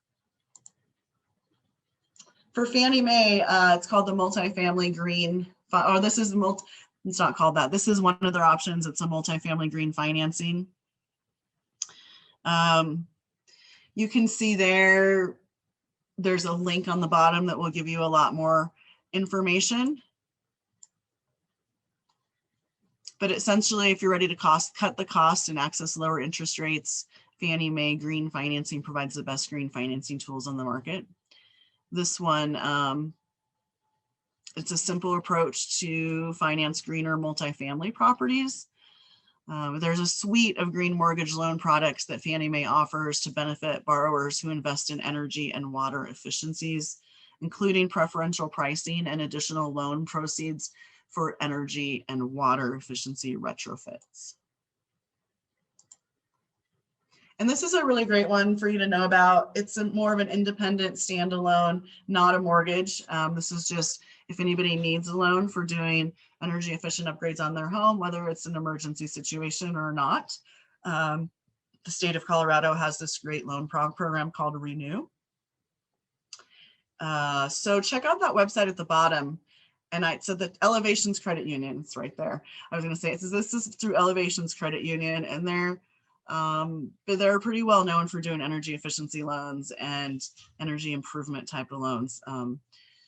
For Fannie Mae, it's called the MultiFamily Green, this is it's not called that. This is one of their options. It's a MultiFamily green financing. You can see there's a link on the bottom that will give you a lot more information. But essentially, if you're ready to cut the cost and access lower interest rates, Fannie Mae Green Financing provides the best green financing tools on the market. This one, it's a simple approach to finance greener multifamily properties. There's a suite of green mortgage loan products that Fannie Mae offers to benefit borrowers who invest in energy and water efficiencies, including preferential pricing and additional loan proceeds for energy and water efficiency retrofits. And this is a really great one for you to know about. It's more of an independent standalone, not a mortgage. This is just if anybody needs a loan for doing energy efficient upgrades on their home, whether it's an emergency situation or not. The state of Colorado has this great loan program called Renew. So check out that website at the bottom. so the Elevations Credit Union, it's right there. I was going to say, so this is through Elevations Credit Union, and they're pretty well known for doing energy efficiency loans and energy improvement type of loans.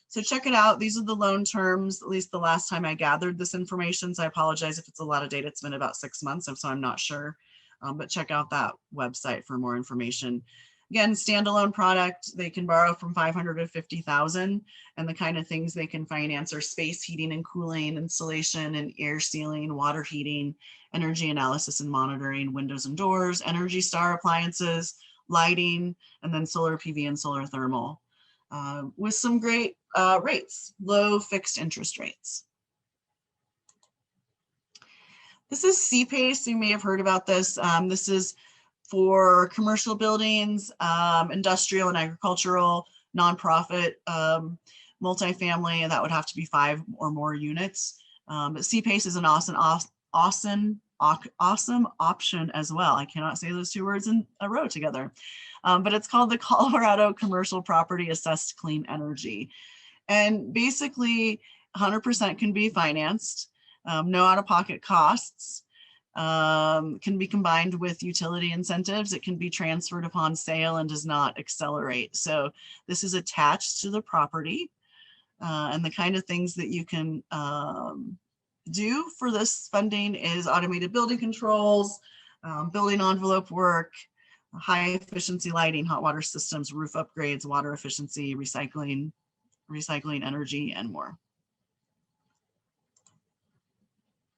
So check it out. These are the loan terms, at least the last time I gathered this information. So I apologize if it's a lot of data. It's been about 6 months, so I'm not sure. But check out that website for more information. Again, standalone product, they can borrow from 500 to 50,000, and the kind of things they can finance are space heating and cooling, insulation and air sealing, water heating, energy analysis and monitoring, windows and doors, Energy Star appliances, lighting, and then solar PV and solar thermal, with some great rates, low fixed interest rates. This is CPACE. You may have heard about this. This is for commercial buildings, industrial and agricultural, nonprofit, multifamily, and that would have to be 5 or more units. But CPACE is an awesome option as well. I cannot say those 2 words in a row together. But it's called the Colorado Commercial Property Assessed Clean Energy. And basically 100% can be financed, no out-of-pocket costs. Can be combined with utility incentives. It can be transferred upon sale and does not accelerate. So this is attached to the property, and the kind of things that you can do for this funding is automated building controls, building envelope work, high efficiency lighting, hot water systems, roof upgrades, water efficiency, recycling energy, and more.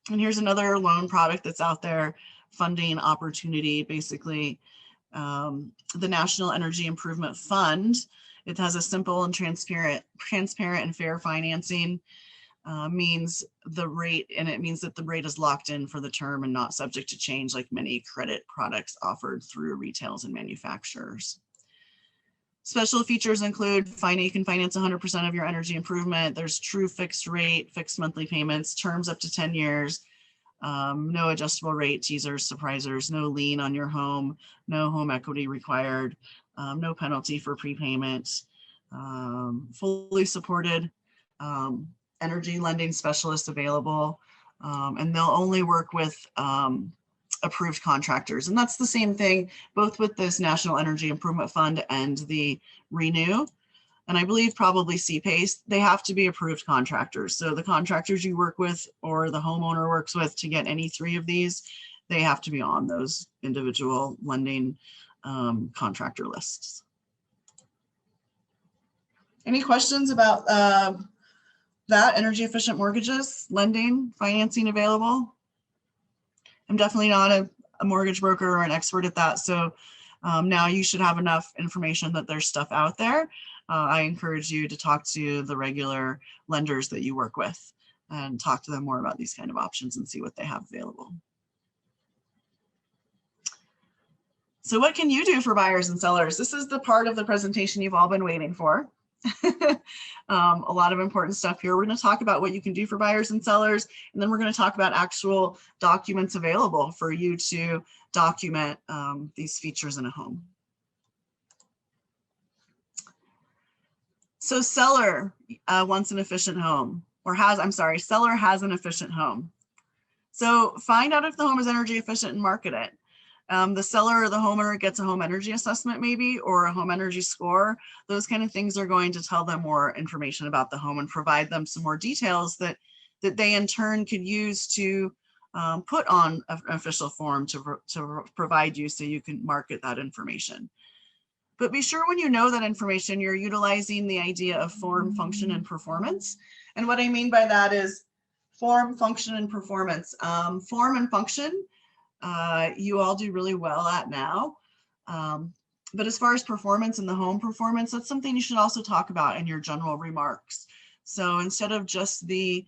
And here's another loan product that's out there, funding opportunity, basically the National Energy Improvement Fund. It has a simple and transparent and fair financing, means the rate, and it means that the rate is locked in for the term and not subject to change like many credit products offered through retailers and manufacturers. Special features include you can finance 100% of your energy improvement. There's true fixed rate, fixed monthly payments, terms up to 10 years, no adjustable rate, teasers, surprisers, no lien on your home, no home equity required, no penalty for prepayment, fully supported energy lending specialists available, and they'll only work with approved contractors. And that's the same thing, both with this National Energy Improvement Fund and the Renew. And I believe probably CPACE, they have to be approved contractors. So the contractors you work with or the homeowner works with to get any 3 of these, they have to be on those individual lending contractor lists. Any questions about that, energy efficient mortgages, lending, financing available? I'm definitely not a mortgage broker or an expert at that. So now you should have enough information that there's stuff out there. I encourage you to talk to the regular lenders that you work with and talk to them more about these kind of options and see what they have available. So what can you do for buyers and sellers? This is the part of the presentation you've all been waiting for. A lot of important stuff here. We're going to talk about what you can do for buyers and sellers, and then we're going to talk about actual documents available for you to document these features in a home. So seller wants an efficient home, or seller has an efficient home. So find out if the home is energy efficient and market it. The seller or the homeowner gets a home energy assessment maybe, or a home energy score. Those kind of things are going to tell them more information about the home and provide them some more details that they in turn could use to put on an official form to provide you so you can market that information. But be sure when you know that information, you're utilizing the idea of form, function, and performance. And what I mean by that is form, function, and performance. Form and function, you all do really well at now. But as far as performance and the home performance, that's something you should also talk about in your general remarks. So instead of just the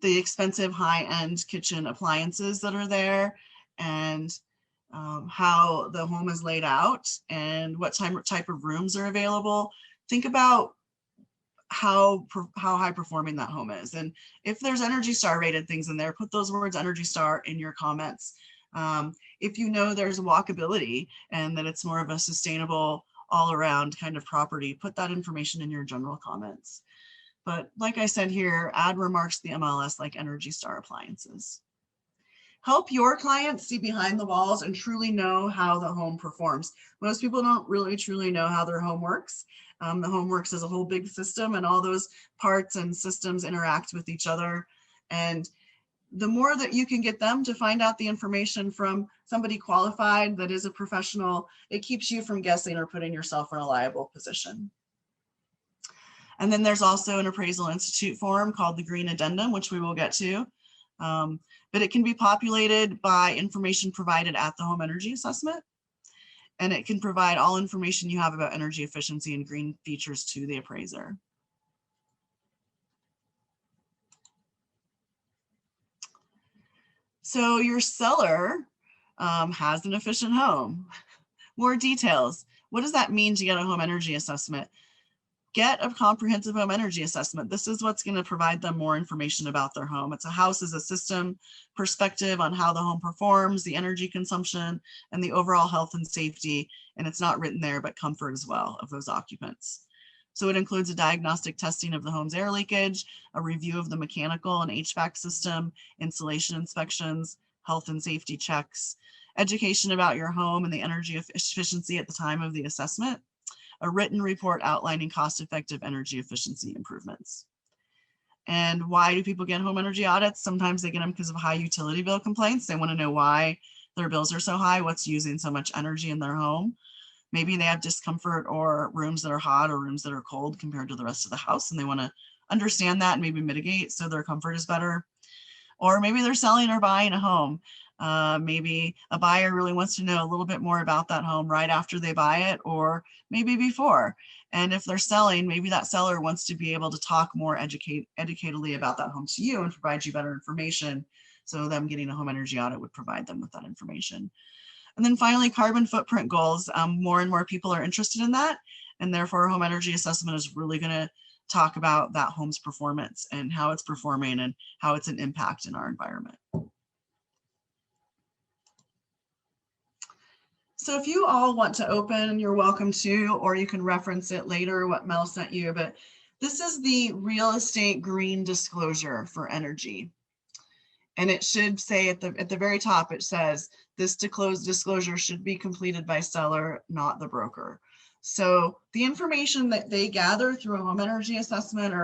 expensive high-end kitchen appliances that are there and how the home is laid out and what type of rooms are available, think about how high performing that home is. And if there's Energy Star rated things in there, put those words Energy Star in your comments. If you know there's walkability and that it's more of a sustainable all around kind of property, put that information in your general comments. But like I said here, add remarks to the MLS like Energy Star appliances. Help your clients see behind the walls and truly know how the home performs. Most people don't really truly know how their home works. The home works as a whole big system, and all those parts and systems interact with each other. And the more that you can get them to find out the information from somebody qualified that is a professional, it keeps you from guessing or putting yourself in a liable position. And then there's also an Appraisal Institute form called the Green Addendum, which we will get to. But it can be populated by information provided at the home energy assessment. And it can provide all information you have about energy efficiency and green features to the appraiser. So your seller has an efficient home. More details. What does that mean to get a home energy assessment? Get a comprehensive home energy assessment. This is what's going to provide them more information about their home. It's a house as a system perspective on how the home performs, the energy consumption, and the overall health and safety. And it's not written there, but comfort as well of those occupants. So it includes a diagnostic testing of the home's air leakage, a review of the mechanical and HVAC system, insulation inspections, health and safety checks, education about your home and the energy efficiency at the time of the assessment, a written report outlining cost-effective energy efficiency improvements. And why do people get home energy audits? Sometimes they get them because of high utility bill complaints. They want to know why their bills are so high, what's using so much energy in their home. Maybe they have discomfort or rooms that are hot or rooms that are cold compared to the rest of the house, and they want to understand that and maybe mitigate so their comfort is better. Or maybe they're selling or buying a home. Maybe a buyer really wants to know a little bit more about that home right after they buy it, or maybe before. And if they're selling, maybe that seller wants to be able to talk more educatedly about that home to you and provide you better information. So them getting a home energy audit would provide them with that information. And then finally, carbon footprint goals. More and more people are interested in that. And therefore, a home energy assessment is really going to talk about that home's performance and how it's performing and how it's an impact in our environment. So if you all want to open, you're welcome to, or you can reference it later, what Mel sent you, but this is the real estate green disclosure for energy. And it should say at the very top, it says this disclosure should be completed by seller, not the broker. So the information that they gather through a home energy assessment,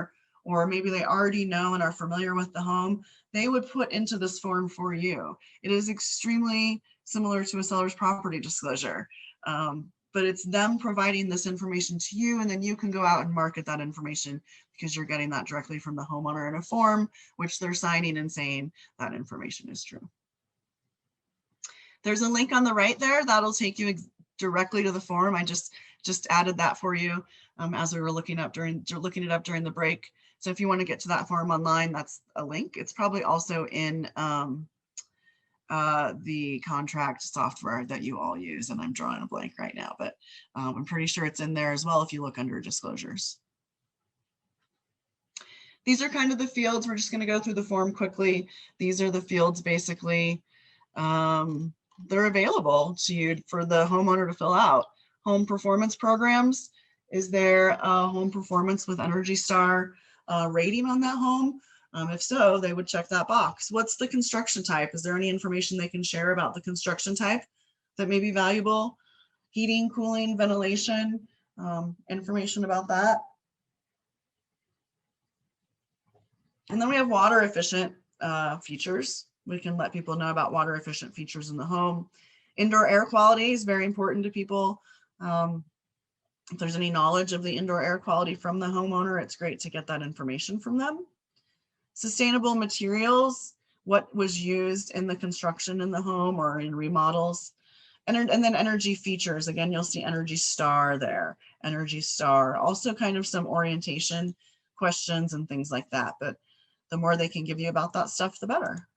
or maybe they already know and are familiar with the home, they would put into this form for you. It is extremely similar to a seller's property disclosure, but it's them providing this information to you, and then you can go out and market that information because you're getting that directly from the homeowner in a form, which they're signing and saying that information is true. There's a link on the right there that'll take you directly to the form. I just added that for you as we were looking it up during the break. So if you want to get to that form online, that's a link. It's probably also in the contract software that you all use, and I'm drawing a blank right now, but I'm pretty sure it's in there as well if you look under disclosures. These are kind of the fields. We're just going to go through the form quickly. These are the fields basically. They're available to you for the homeowner to fill out. Home performance programs. Is there a home performance with Energy Star rating on that home? If so, they would check that box. What's the construction type? Is there any information they can share about the construction type that may be valuable? Heating, cooling, ventilation, information about that. And then we have water efficient features. We can let people know about water efficient features in the home. Indoor air quality is very important to people. If there's any knowledge of the indoor air quality from the homeowner, it's great to get that information from them. Sustainable materials, what was used in the construction in the home or in remodels. And then energy features. Again, you'll see Energy Star there. Energy Star, also kind of some orientation questions and things like that. But the more they can give you about that stuff, the better.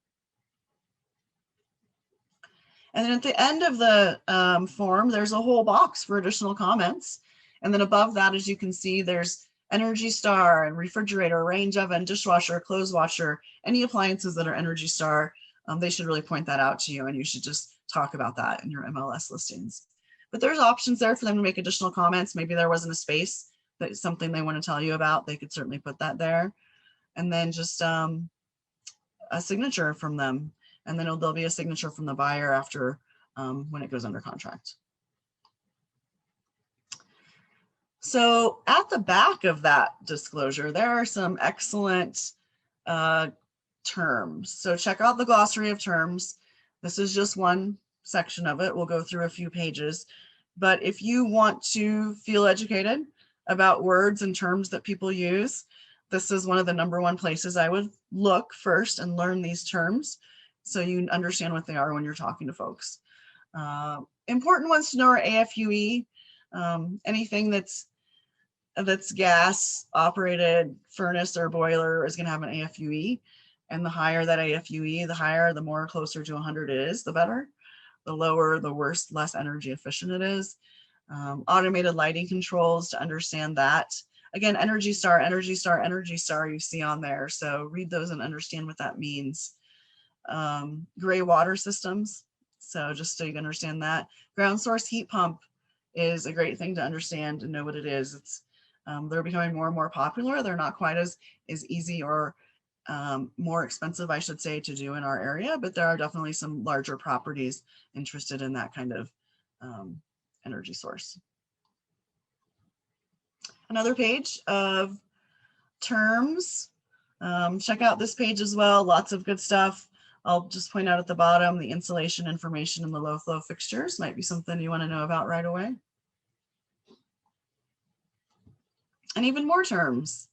And then at the end of the form, there's a whole box for additional comments. And then above that, as you can see, there's Energy Star and refrigerator, range oven, dishwasher, clothes washer, any appliances that are Energy Star. They should really point that out to you, and you should just talk about that in your MLS listings. But there's options there for them to make additional comments. Maybe there wasn't a space that's something they want to tell you about, they could certainly put that there. And then just a signature from them. And then there'll be a signature from the buyer after when it goes under contract. So at the back of that disclosure, there are some excellent terms. So check out the glossary of terms. This is just one section of it. We'll go through a few pages. But if you want to feel educated about words and terms that people use, this is one of the #1 places I would look first and learn these terms so you understand what they are when you're talking to folks. Important ones to know are AFUE. Anything that's gas operated furnace or boiler is going to have an AFUE. And the higher that AFUE, the more closer to 100 it is, the better. The lower, the worse, less energy efficient it is. Automated lighting controls, to understand that. Again, Energy Star, Energy Star, Energy Star you see on there. So read those and understand what that means. Gray water systems. So just so you can understand that. Ground source heat pump is a great thing to understand and know what it is. It's they're becoming more and more popular. They're not quite as easy or more expensive, I should say, to do in our area, but there are definitely some larger properties interested in that kind of energy source. Another page of terms. Check out this page as well. Lots of good stuff. I'll just point out at the bottom, the insulation information and the low flow fixtures might be something you want to know about right away. And even more terms.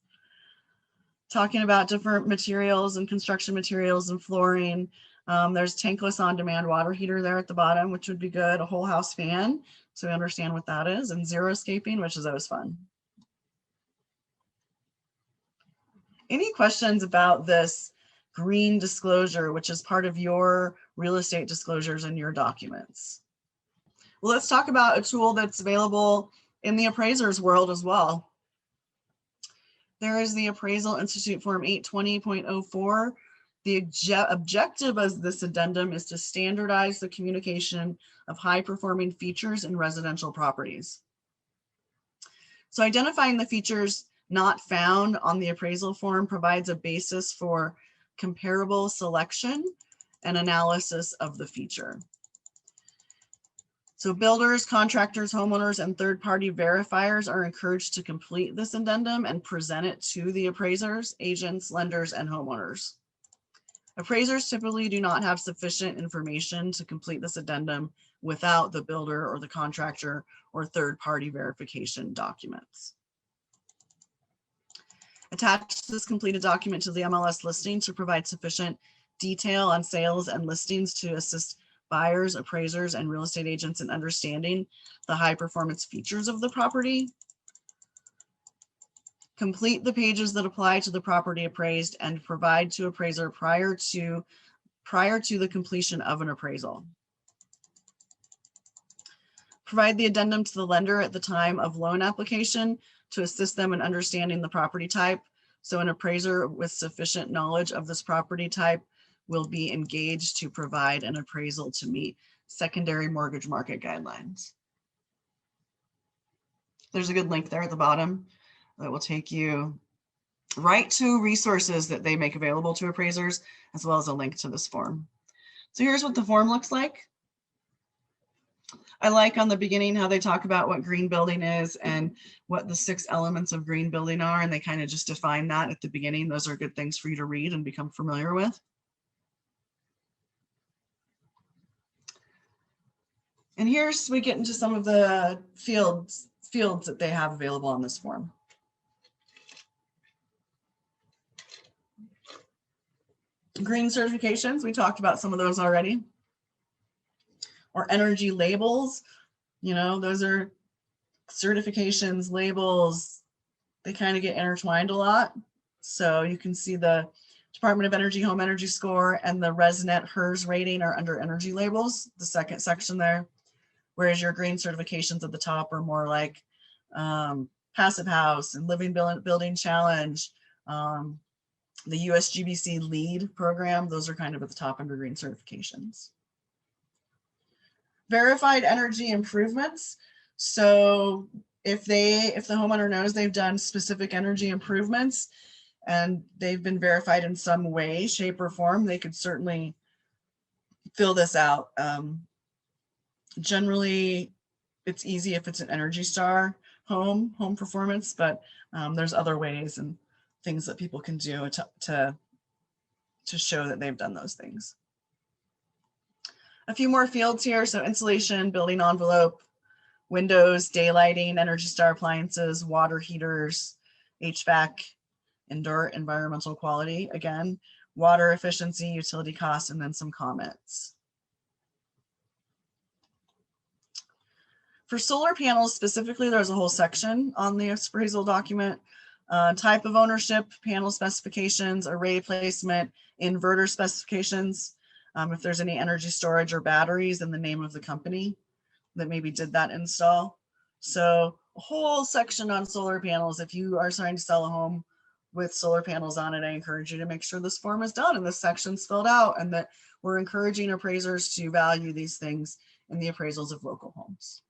Talking about different materials and construction materials and flooring. There's tankless on-demand water heater there at the bottom, which would be good. A whole house fan, so we understand what that is. And xeriscaping, which is always fun. Any questions about this green disclosure, which is part of your real estate disclosures in your documents? Well, let's talk about a tool that's available in the appraisers world as well. There is the Appraisal Institute Form 820.04. The objective of this addendum is to standardize the communication of high-performing features in residential properties. So identifying the features not found on the appraisal form provides a basis for comparable selection and analysis of the feature. So builders, contractors, homeowners, and third-party verifiers are encouraged to complete this addendum and present it to the appraisers, agents, lenders, and homeowners. Appraisers typically do not have sufficient information to complete this addendum without the builder or the contractor or third-party verification documents. Attach this completed document to the MLS listing to provide sufficient detail on sales and listings to assist buyers, appraisers, and real estate agents in understanding the high performance features of the property. Complete the pages that apply to the property appraised and provide to appraiser prior to the completion of an appraisal. Provide the addendum to the lender at the time of loan application to assist them in understanding the property type. So an appraiser with sufficient knowledge of this property type will be engaged to provide an appraisal to meet secondary mortgage market guidelines. There's a good link there at the bottom that will take you right to resources that they make available to appraisers, as well as a link to this form. So here's what the form looks like. I like on the beginning how they talk about what green building is and what the 6 elements of green building are, and they kind of just define that at the beginning. Those are good things for you to read and become familiar with. And here's, we get into some of the fields that they have available on this form. Green certifications, we talked about some of those already. Or energy labels, you know, those are certifications, labels, they kind of get intertwined a lot. So you can see the Department of Energy Home Energy Score and the ResNet HERS rating are under energy labels, the second section there. Whereas your green certifications at the top are more like Passive House and Living Building Challenge, the USGBC LEED program, those are kind of at the top under green certifications. Verified energy improvements. So if the homeowner knows they've done specific energy improvements and they've been verified in some way, shape, or form, they could certainly fill this out. Generally, it's easy if it's an Energy Star home performance, but there's other ways and things that people can do to show that they've done those things. A few more fields here. So insulation, building envelope, windows, daylighting, Energy Star appliances, water heaters, HVAC, indoor environmental quality, again, water efficiency, utility costs, and then some comments. For solar panels specifically, there's a whole section on the appraisal document. Type of ownership, panel specifications, array placement, inverter specifications, if there's any energy storage or batteries, and the name of the company that maybe did that install. So a whole section on solar panels. If you are trying to sell a home with solar panels on it, I encourage you to make sure this form is done and this section's filled out, and that we're encouraging appraisers to value these things in the appraisals of local homes.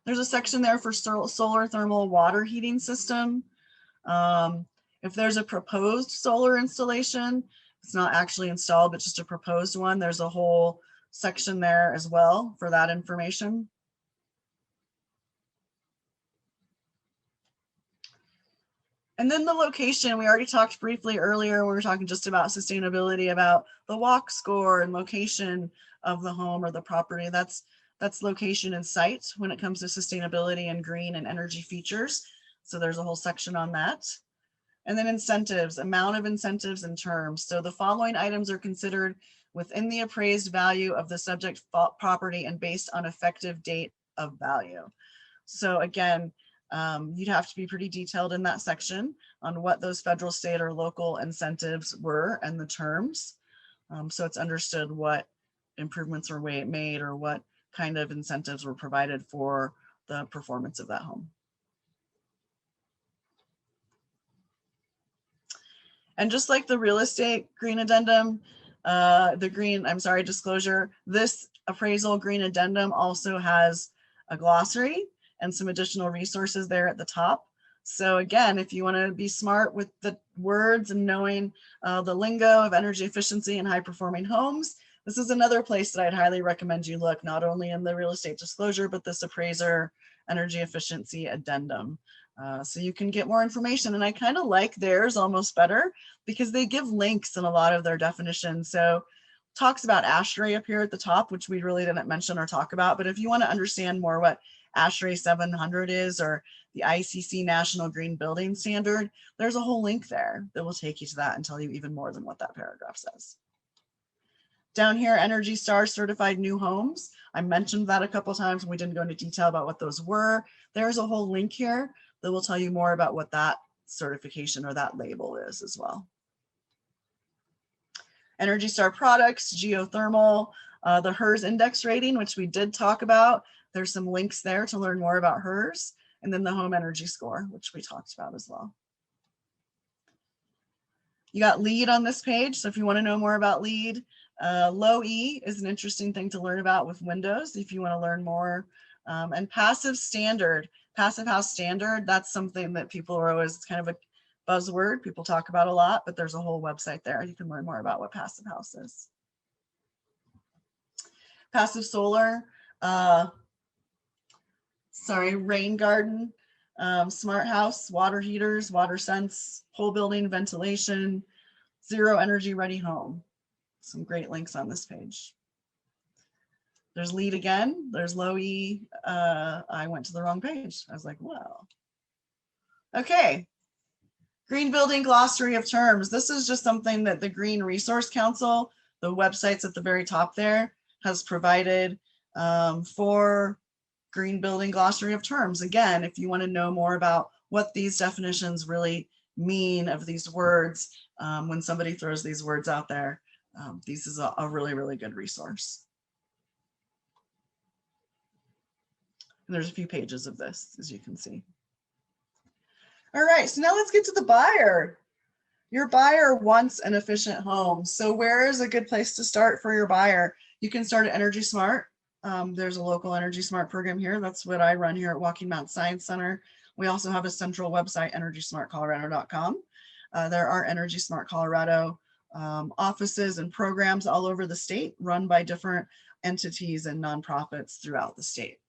There's a section there for solar thermal water heating system. If there's a proposed solar installation, it's not actually installed, but just a proposed one, there's a whole section there as well for that information. And then the location, we already talked briefly earlier, we were talking just about sustainability, about the walk score and location of the home or the property. That's location and site when it comes to sustainability and green and energy features. So there's a whole section on that. And then incentives, amount of incentives and terms. So the following items are considered within the appraised value of the subject property and based on effective date of value. So again, you'd have to be pretty detailed in that section on what those federal, state, or local incentives were and the terms. So it's understood what improvements were made or what kind of incentives were provided for the performance of that home. And just like the real estate green addendum, disclosure, this appraisal green addendum also has a glossary and some additional resources there at the top. So again, if you want to be smart with the words and knowing the lingo of energy efficiency and high performing homes, this is another place that I'd highly recommend you look, not only in the real estate disclosure, but this appraiser energy efficiency addendum. So you can get more information. And I kind of like theirs almost better because they give links in a lot of their definitions. So talks about ASHRAE up here at the top, which we really didn't mention or talk about. But if you want to understand more what ASHRAE 700 is, or the ICC National Green Building Standard, there's a whole link there that will take you to that and tell you even more than what that paragraph says. Down here, Energy Star certified new homes. I mentioned that a couple times. We didn't go into detail about what those were. There's a whole link here that will tell you more about what that certification or that label is as well. Energy Star products, geothermal, the HERS index rating, which we did talk about. There's some links there to learn more about HERS, and then the home energy score, which we talked about as well. You got LEED on this page. So if you want to know more about LEED, low E is an interesting thing to learn about with Windows if you want to learn more. And passive house standard, that's something that people are always kind of a buzzword people talk about a lot, but there's a whole website there. You can learn more about what passive house is. Passive solar, rain garden, smart house, water heaters, water sense, whole building ventilation, zero energy ready home. Some great links on this page. There's LEED again, there's low E. I went to the wrong page. I was like, wow. Okay. Green Building Glossary of Terms. This is just something that the Green Resource Council, the websites at the very top there, has provided for Green Building Glossary of Terms. Again, if you want to know more about what these definitions really mean of these words, when somebody throws these words out there, this is a really, really good resource. And there's a few pages of this, as you can see. All right, so now let's get to the buyer. Your buyer wants an efficient home. So where is a good place to start for your buyer? You can start at Energy Smart. There's a local Energy Smart program here. That's what I run here at Walking Mountain Science Center. We also have a central website, energysmartcolorado.com. There are Energy Smart Colorado offices and programs all over the state run by different entities and nonprofits throughout the state.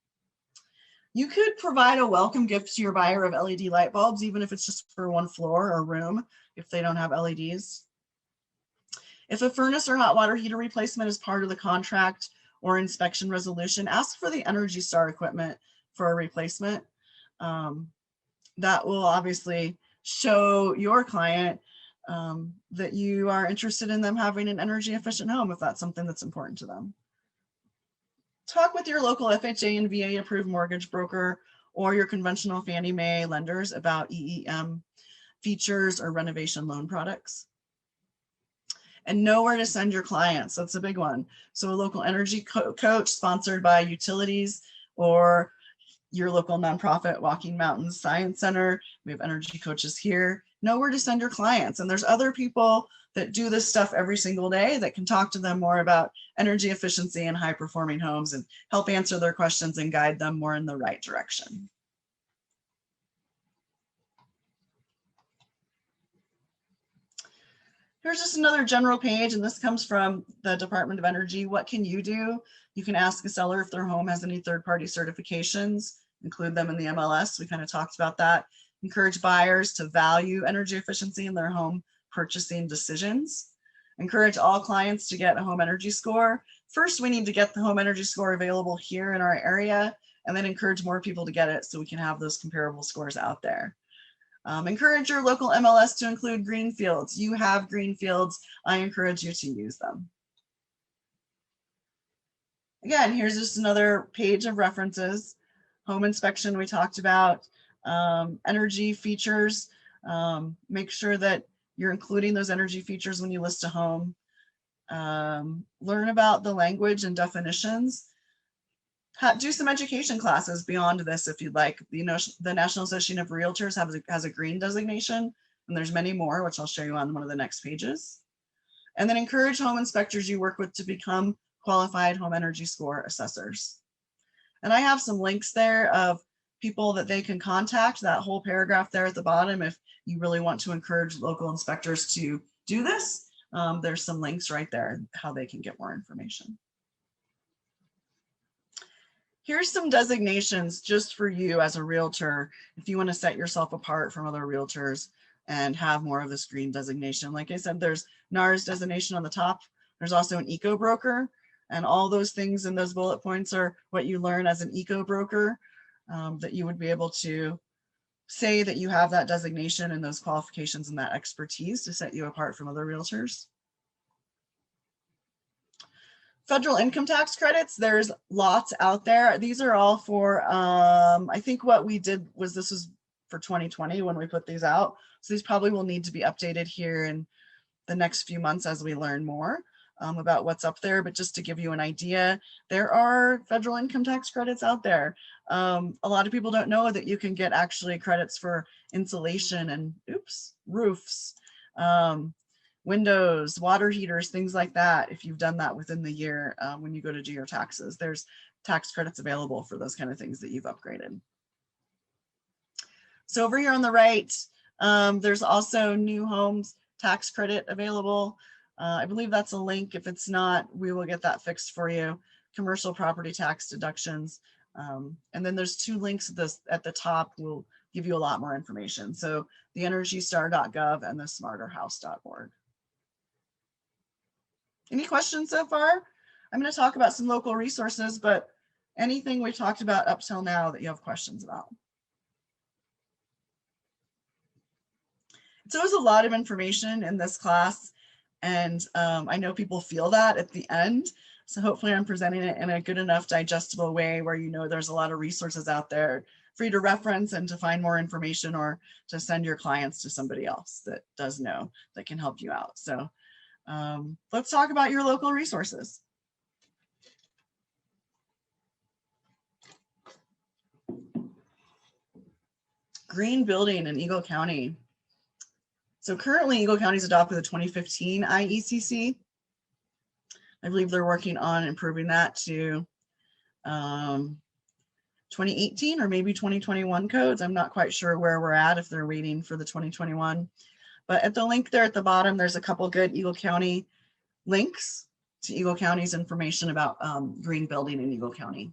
You could provide a welcome gift to your buyer of LED light bulbs, even if it's just for one floor or room, if they don't have LEDs. If a furnace or hot water heater replacement is part of the contract or inspection resolution, ask for the Energy Star equipment for a replacement. That will obviously show your client that you are interested in them having an energy efficient home if that's something that's important to them. Talk with your local FHA and VA approved mortgage broker or your conventional Fannie Mae lenders about EEM features or renovation loan products. And know where to send your clients. That's a big one. So a local energy coach sponsored by utilities or your local nonprofit Walking Mountains Science Center. We have energy coaches here. Know where to send your clients. And there's other people that do this stuff every single day that can talk to them more about energy efficiency and high performing homes and help answer their questions and guide them more in the right direction. Here's just another general page, and this comes from the Department of Energy. What can you do? You can ask a seller if their home has any third-party certifications, include them in the MLS. We kind of talked about that. Encourage buyers to value energy efficiency in their home purchasing decisions. Encourage all clients to get a home energy score. First, we need to get the home energy score available here in our area, and then encourage more people to get it so we can have those comparable scores out there. Encourage your local MLS to include green fields. You have green fields. I encourage you to use them. Again, here's just another page of references. Home inspection we talked about. Energy features. Make sure that you're including those energy features when you list a home. Learn about the language and definitions. Do some education classes beyond this if you'd like. You know, the National Association of Realtors has a green designation, and there's many more, which I'll show you on one of the next pages. And then encourage home inspectors you work with to become qualified home energy score assessors. And I have some links there of people that they can contact, that whole paragraph there at the bottom. If you really want to encourage local inspectors to do this, there's some links right there, how they can get more information. Here's some designations just for you as a realtor, if you want to set yourself apart from other realtors and have more of this green designation. Like I said, there's NARS designation on the top. There's also an eco broker, and all those things in those bullet points are what you learn as an eco broker, that you would be able to say that you have that designation and those qualifications and that expertise to set you apart from other realtors. Federal income tax credits, there's lots out there. These are all for, I think what we did was this was for 2020 when we put these out. So these probably will need to be updated here in the next few months as we learn more about what's up there. But just to give you an idea, there are federal income tax credits out there. A lot of people don't know that you can get actually credits for insulation and roofs, windows, water heaters, things like that. If you've done that within the year, when you go to do your taxes, there's tax credits available for those kind of things that you've upgraded. So over here on the right, there's also new homes tax credit available. I believe that's a link. If it's not, we will get that fixed for you. Commercial property tax deductions. And then there's two links at the top will give you a lot more information. So the energystar.gov and the smarterhouse.org. Any questions so far? I'm going to talk about some local resources, but anything we've talked about up till now that you have questions about. So there's a lot of information in this class, and I know people feel that at the end. So hopefully I'm presenting it in a good enough digestible way where you know there's a lot of resources out there for you to reference and to find more information or to send your clients to somebody else that does know that can help you out. So let's talk about your local resources. Green building in Eagle County. So currently Eagle County's adopted the 2015 IECC. I believe they're working on improving that to 2018 or maybe 2021 codes. I'm not quite sure where we're at, if they're waiting for the 2021. But at the link there at the bottom, there's a couple good Eagle County links to Eagle County's information about green building in Eagle County.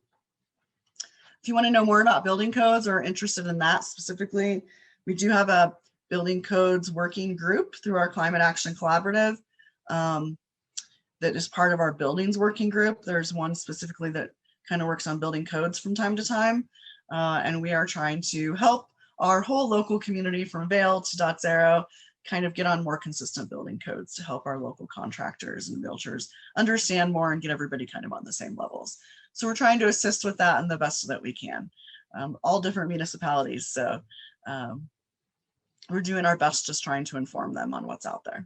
If you want to know more about building codes or are interested in that specifically, we do have a building codes working group through our Climate Action Collaborative that is part of our buildings working group. There's one specifically that kind of works on building codes from time to time. And we are trying to help our whole local community from Vail to Dots Arrow kind of get on more consistent building codes to help our local contractors and realtors understand more and get everybody kind of on the same levels. So we're trying to assist with that in the best that we can. All different municipalities. So we're doing our best just trying to inform them on what's out there.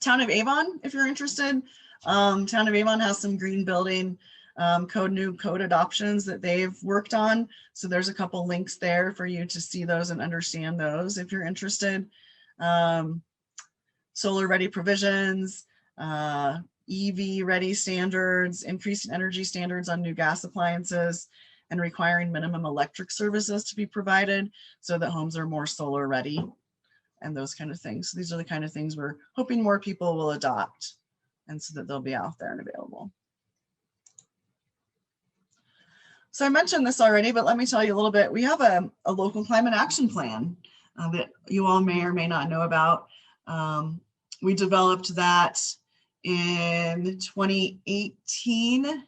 Town of Avon, if you're interested. Town of Avon has some green building new code adoptions that they've worked on. So there's a couple links there for you to see those and understand those if you're interested. Solar ready provisions, EV ready standards, increasing energy standards on new gas appliances, and requiring minimum electric services to be provided so that homes are more solar ready and those kind of things. So these are the kind of things we're hoping more people will adopt, and so that they'll be out there and available. So I mentioned this already, but let me tell you a little bit. We have a local climate action plan that you all may or may not know about. We developed that in 2018.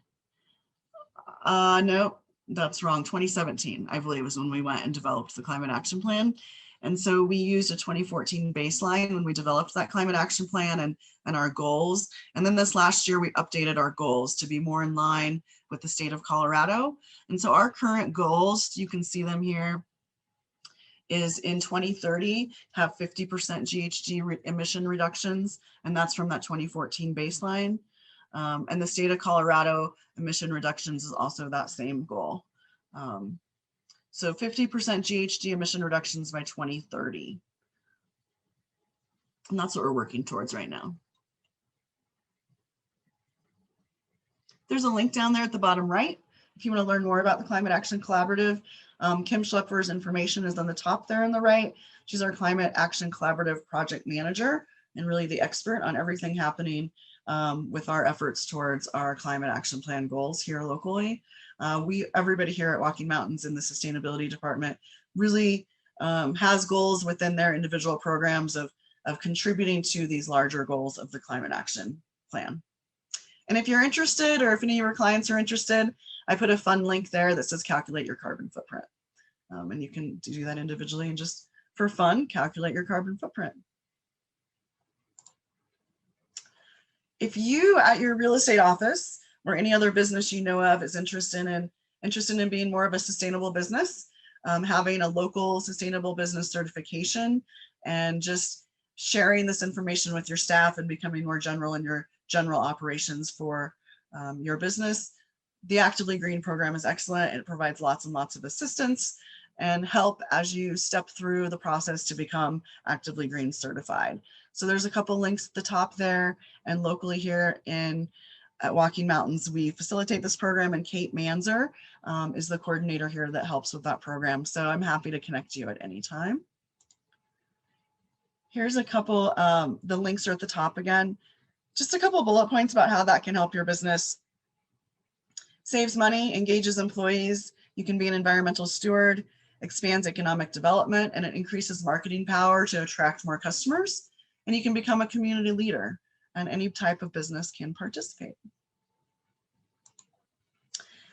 No, that's wrong. 2017, I believe, was when we went and developed the climate action plan. And so we used a 2014 baseline when we developed that climate action plan and our goals. And then this last year, we updated our goals to be more in line with the state of Colorado. And so our current goals, you can see them here, is in 2030, have 50% GHG emission reductions. And that's from that 2014 baseline. And the state of Colorado emission reductions is also that same goal. So 50% GHG emission reductions by 2030. And that's what we're working towards right now. There's a link down there at the bottom right. If you want to learn more about the Climate Action Collaborative, Kim Schlepper's information is on the top there on the right. She's our Climate Action Collaborative project manager and really the expert on everything happening with our efforts towards our climate action plan goals here locally. Everybody here at Walking Mountains in the sustainability department really has goals within their individual programs of contributing to these larger goals of the climate action plan. And if you're interested, or if any of your clients are interested, I put a fun link there that says calculate your carbon footprint. And you can do that individually and just for fun, calculate your carbon footprint. If you at your real estate office or any other business you know of is interested in being more of a sustainable business, having a local sustainable business certification, and just sharing this information with your staff and becoming more general in your general operations for your business, the Actively Green program is excellent. It provides lots and lots of assistance and help as you step through the process to become Actively Green certified. So there's a couple links at the top there, and locally here at Walking Mountains, we facilitate this program, and Kate Manzer is the coordinator here that helps with that program. So I'm happy to connect you at any time. Here's a couple, the links are at the top again. Just a couple bullet points about how that can help your business. Saves money, engages employees, you can be an environmental steward, expands economic development, and it increases marketing power to attract more customers. And you can become a community leader, and any type of business can participate.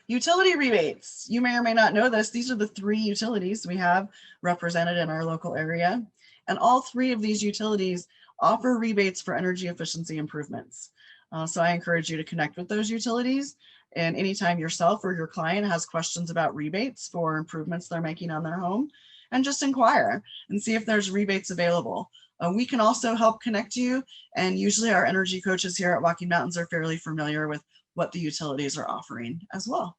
Utility rebates. You may or may not know this. These are the 3 utilities we have represented in our local area. And all 3 of these utilities offer rebates for energy efficiency improvements. So I encourage you to connect with those utilities. And anytime yourself or your client has questions about rebates for improvements they're making on their home, and just inquire and see if there's rebates available. We can also help connect you. And usually our energy coaches here at Walking Mountains are fairly familiar with what the utilities are offering as well.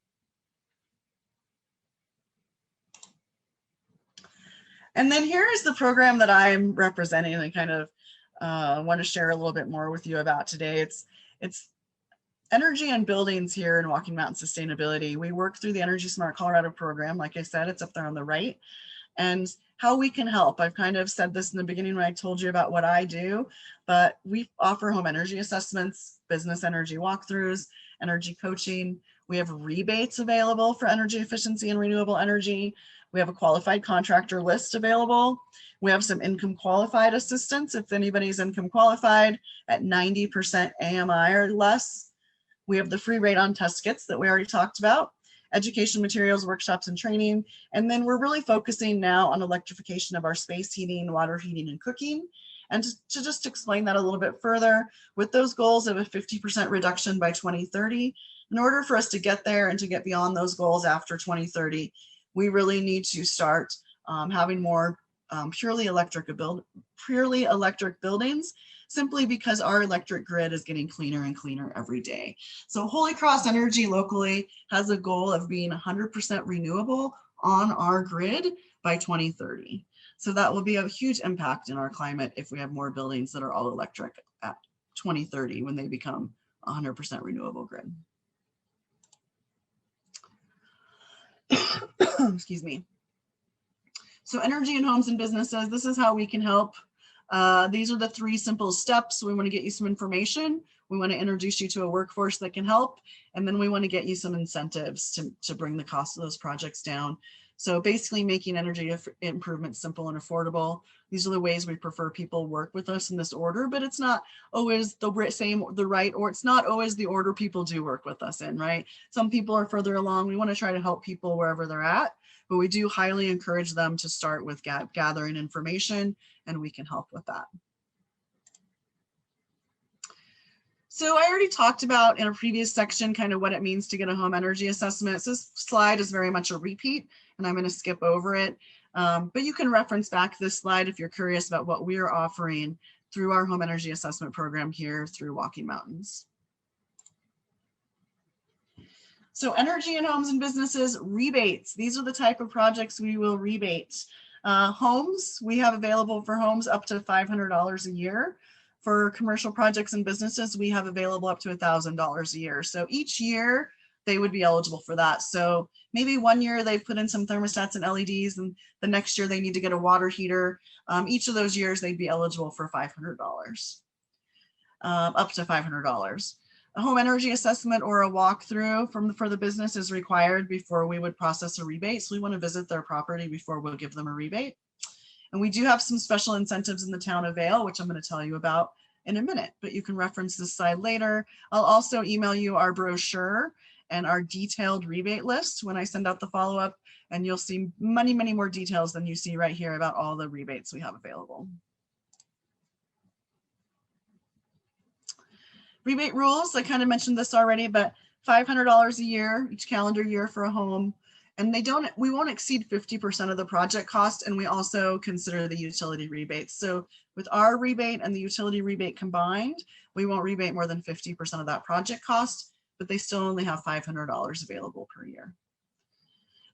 And then here is the program that I'm representing and kind of want to share a little bit more with you about today. It's energy and buildings here in Walking Mountain Sustainability. We work through the Energy Smart Colorado program. Like I said, it's up there on the right. And how we can help. I've kind of said this in the beginning when I told you about what I do, but we offer home energy assessments, business energy walkthroughs, energy coaching. We have rebates available for energy efficiency and renewable energy. We have a qualified contractor list available. We have some income qualified assistance if anybody's income qualified at 90% AMI or less. We have the free radon test kits that we already talked about, education materials, workshops, and training. And then we're really focusing now on electrification of our space heating, water heating, and cooking. And to just explain that a little bit further, with those goals of a 50% reduction by 2030, in order for us to get there and to get beyond those goals after 2030, we really need to start having more purely electric buildings, simply because our electric grid is getting cleaner and cleaner every day. So Holy Cross Energy locally has a goal of being 100% renewable on our grid by 2030. So that will be a huge impact in our climate if we have more buildings that are all electric at 2030 when they become 100% renewable grid. Excuse me. So energy in homes and businesses, this is how we can help. These are the 3 simple steps. We want to get you some information. We want to introduce you to a workforce that can help. And then we want to get you some incentives to bring the cost of those projects down. So basically making energy improvements simple and affordable. These are the ways we prefer people work with us in this order, but it's not always the right, or it's not always the order people do work with us in, right? Some people are further along. We want to try to help people wherever they're at, but we do highly encourage them to start with gathering information, and we can help with that. So I already talked about in a previous section kind of what it means to get a home energy assessment. So this slide is very much a repeat, and I'm going to skip over it. But you can reference back this slide if you're curious about what we are offering through our home energy assessment program here through Walking Mountains. So energy in homes and businesses, rebates. These are the type of projects we will rebate. Homes, we have available for homes up to $500 a year. For commercial projects and businesses, we have available up to $1,000 a year. So each year they would be eligible for that. So maybe one year they've put in some thermostats and LEDs, and the next year they need to get a water heater. Each of those years they'd be eligible for $500, up to $500. A home energy assessment or a walkthrough for the business is required before we would process a rebate. So we want to visit their property before we'll give them a rebate. And we do have some special incentives in the town of Vail, which I'm going to tell you about in a minute, but you can reference this slide later. I'll also email you our brochure and our detailed rebate list when I send out the follow-up, and you'll see many, many more details than you see right here about all the rebates we have available. Rebate rules, I kind of mentioned this already, but $500 a year, each calendar year for a home. And we won't exceed 50% of the project cost. And we also consider the utility rebates. So with our rebate and the utility rebate combined, we won't rebate more than 50% of that project cost, but they still only have $500 available per year.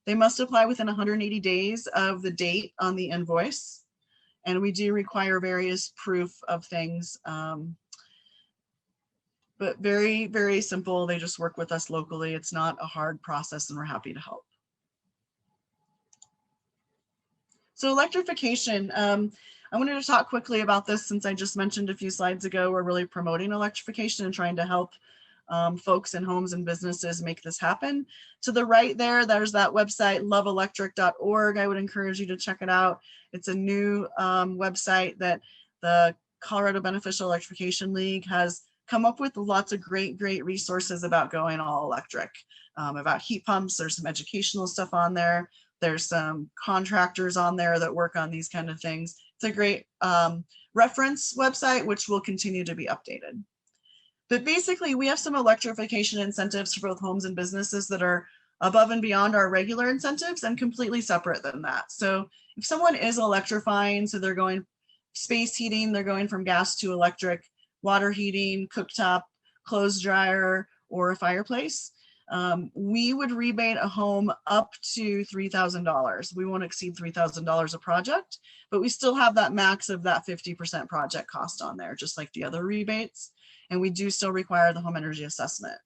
They must apply within 180 days of the date on the invoice. And we do require various proof of things, but very, very simple. They just work with us locally. It's not a hard process, and we're happy to help. So electrification, I wanted to talk quickly about this since I just mentioned a few slides ago. We're really promoting electrification and trying to help folks in homes and businesses make this happen. To the right there's that website, loveelectric.org. I would encourage you to check it out. It's a new website that the Colorado Beneficial Electrification League has come up with lots of great resources about going all electric, about heat pumps. There's some educational stuff on there. There's some contractors on there that work on these kind of things. It's a great reference website, which will continue to be updated. But basically, we have some electrification incentives for both homes and businesses that are above and beyond our regular incentives and completely separate than that. So if someone is electrifying, so they're going space heating, they're going from gas to electric, water heating, cooktop, clothes dryer, or a fireplace, we would rebate a home up to $3,000. We won't exceed $3,000 a project, but we still have that max of that 50% project cost on there, just like the other rebates. And we do still require the home energy assessment.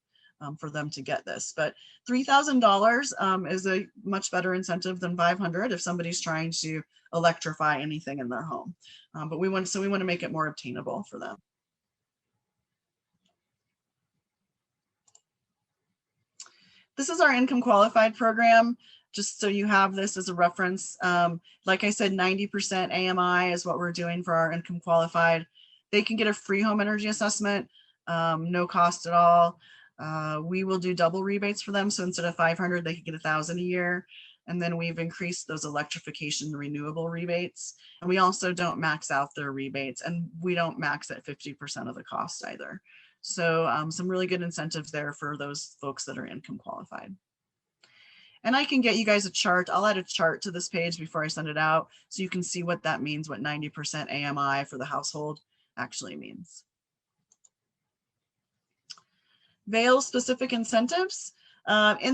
for them to get this. But $3,000 is a much better incentive than $500 if somebody's trying to electrify anything in their home. But we want to make it more obtainable for them. This is our income qualified program, just so you have this as a reference. Like I said, 90% AMI is what we're doing for our income qualified. They can get a free home energy assessment, no cost at all. We will do double rebates for them. So instead of 500, they could get 1,000 a year. And then we've increased those electrification renewable rebates. And we also don't max out their rebates, and we don't max at 50% of the cost either. So some really good incentives there for those folks that are income qualified. And I can get you guys a chart. I'll add a chart to this page before I send it out so you can see what that means, what 90% AMI for the household actually means. Vail specific incentives.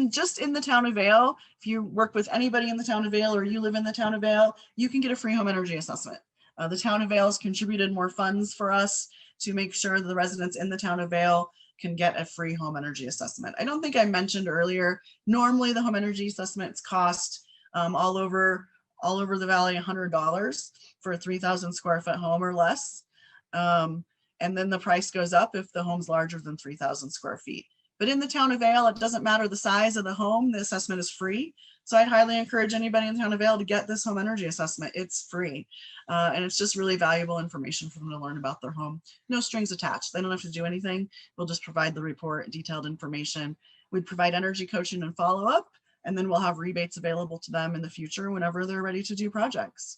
Just in the town of Vail, if you work with anybody in the town of Vail or you live in the town of Vail, you can get a free home energy assessment. The town of Vail has contributed more funds for us to make sure that the residents in the town of Vail can get a free home energy assessment. I don't think I mentioned earlier, normally the home energy assessments cost all over the valley $100 for a 3,000 square foot home or less. And then the price goes up if the home's larger than 3,000 square feet. But in the town of Vail, it doesn't matter the size of the home, the assessment is free. So I'd highly encourage anybody in the town of Vail to get this home energy assessment. It's free. And it's just really valuable information for them to learn about their home. No strings attached. They don't have to do anything. We'll just provide the report, detailed information. We'd provide energy coaching and follow-up, and then we'll have rebates available to them in the future whenever they're ready to do projects.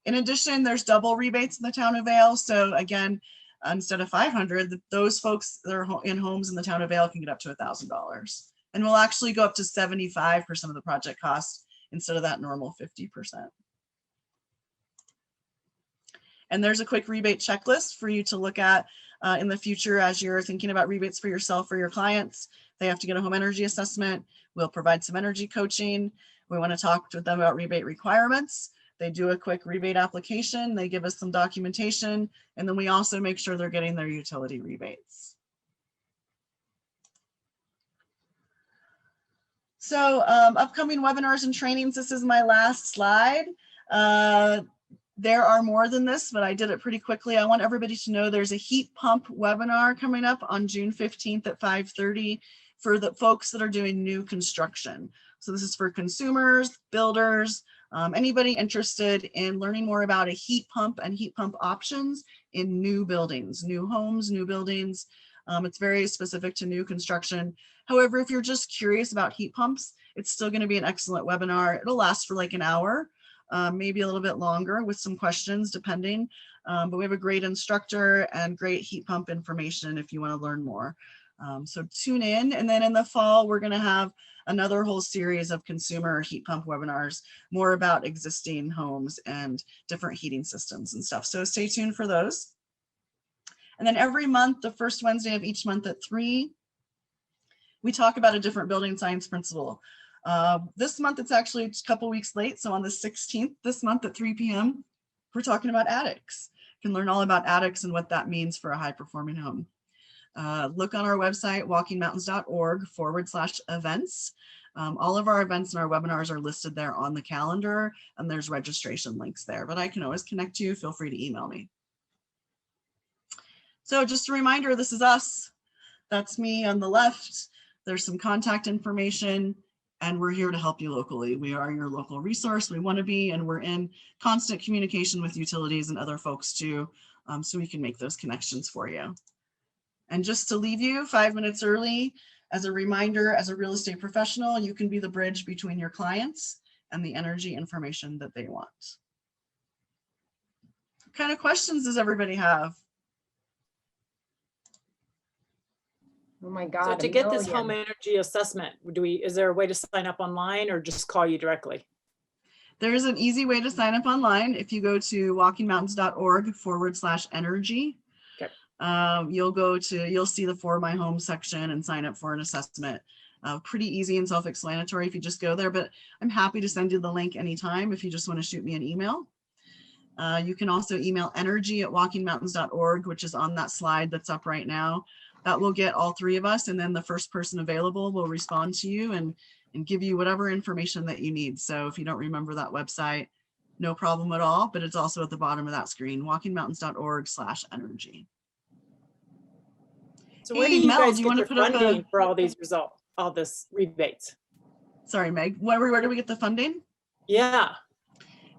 In addition, there's double rebates in the town of Vail. So again, instead of 500, those folks that are in homes in the town of Vail can get up to $1,000. And we'll actually go up to 75% of the project cost instead of that normal 50%. And there's a quick rebate checklist for you to look at in the future as you're thinking about rebates for yourself or your clients. They have to get a home energy assessment. We'll provide some energy coaching. We want to talk with them about rebate requirements. They do a quick rebate application. They give us some documentation. And then we also make sure they're getting their utility rebates. So upcoming webinars and trainings, this is my last slide. There are more than this, but I did it pretty quickly. I want everybody to know there's a heat pump webinar coming up on June 15th at 5:30 for the folks that are doing new construction. So this is for consumers, builders, anybody interested in learning more about a heat pump and heat pump options in new buildings, new homes, new buildings. It's very specific to new construction. However, if you're just curious about heat pumps, it's still going to be an excellent webinar. It'll last for like an hour, maybe a little bit longer with some questions depending. But we have a great instructor and great heat pump information if you want to learn more. So tune in. And then in the fall, we're going to have another whole series of consumer heat pump webinars, more about existing homes and different heating systems and stuff. So stay tuned for those. And then every month, the first Wednesday of each month at 3, we talk about a different building science principle. This month, it's actually a couple weeks late. So on the 16th, this month at 3 p.m., we're talking about attics. You can learn all about attics and what that means for a high performing home. Look on our website, walkingmountains.org/events. All of our events and our webinars are listed there on the calendar, and there's registration links there, but I can always connect you. Feel free to email me. So just a reminder, this is us. That's me on the left. There's some contact information, and we're here to help you locally. We are your local resource. We want to be, and we're in constant communication with utilities and other folks too, so we can make those connections for you. And just to leave you 5 minutes early, as a reminder, as a real estate professional, you can be the bridge between your clients and the energy information that they want. What kind of questions does everybody have? Oh my God. So to get this home energy assessment, is there a way to sign up online or just call you directly? There is an easy way to sign up online. If you go to walkingmountains.org/energy, okay. You'll see the For My Home section and sign up for an assessment. Pretty easy and self-explanatory if you just go there, but I'm happy to send you the link anytime if you just want to shoot me an email. You can also email energy@walkingmountains.org, which is on that slide that's up right now. that will get all three of us, and then the first person available will respond to you and give you whatever information that you need. So if you don't remember that website, no problem at all, but it's also at the bottom of that screen, walkingmountains.org/energy. So where Hey, do you Mel, guys do you get want to your put up funding a, for all these results, all this rebates? sorry, Meg, where do we get the funding? Yeah.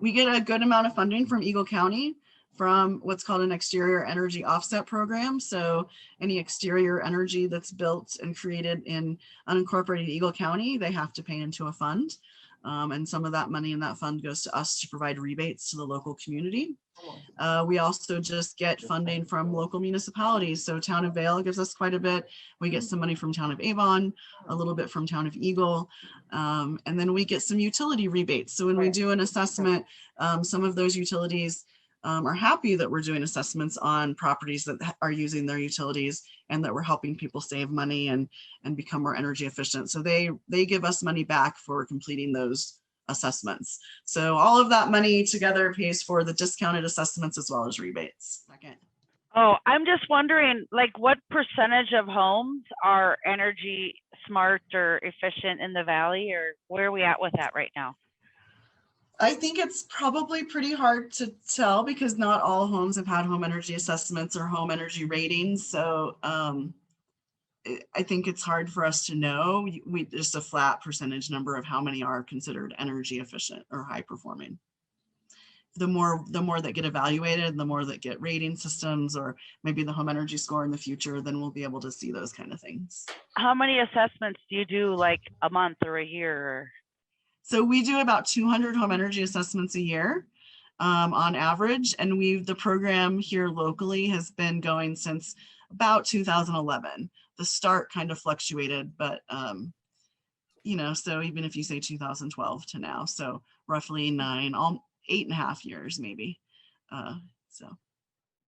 We get a good amount of funding from Eagle County from what's called an exterior energy offset program. So any exterior energy that's built and created in unincorporated Eagle County, they have to pay into a fund. And some of that money in that fund goes to us to provide rebates to the local community. We also just get funding from local municipalities. So Town of Vale gives us quite a bit. We get some money from Town of Avon, a little bit from Town of Eagle, and then we get some utility rebates. So when we do an assessment, some of those utilities are happy that we're doing assessments on properties that are using their utilities and that we're helping people save money and become more energy efficient. So they give us money back for completing those assessments. So all of that money together pays for the discounted assessments as well as rebates. Second. Oh, I'm just wondering, like, what percentage of homes are energy smart or efficient in the valley, or where are we at with that right now? I think it's probably pretty hard to tell because not all homes have had home energy assessments or home energy ratings. So I think it's hard for us to know. We just a flat percentage number of how many are considered energy efficient or high performing. The more that get evaluated, the more that get rating systems or maybe the home energy score in the future, then we'll be able to see those kind of things. How many assessments do you do, like a month or a year? So we do about 200 home energy assessments a year on average. And the program here locally has been going since about 2011. The start kind of fluctuated, but so even if you say 2012 to now, so roughly 8.5 years maybe. So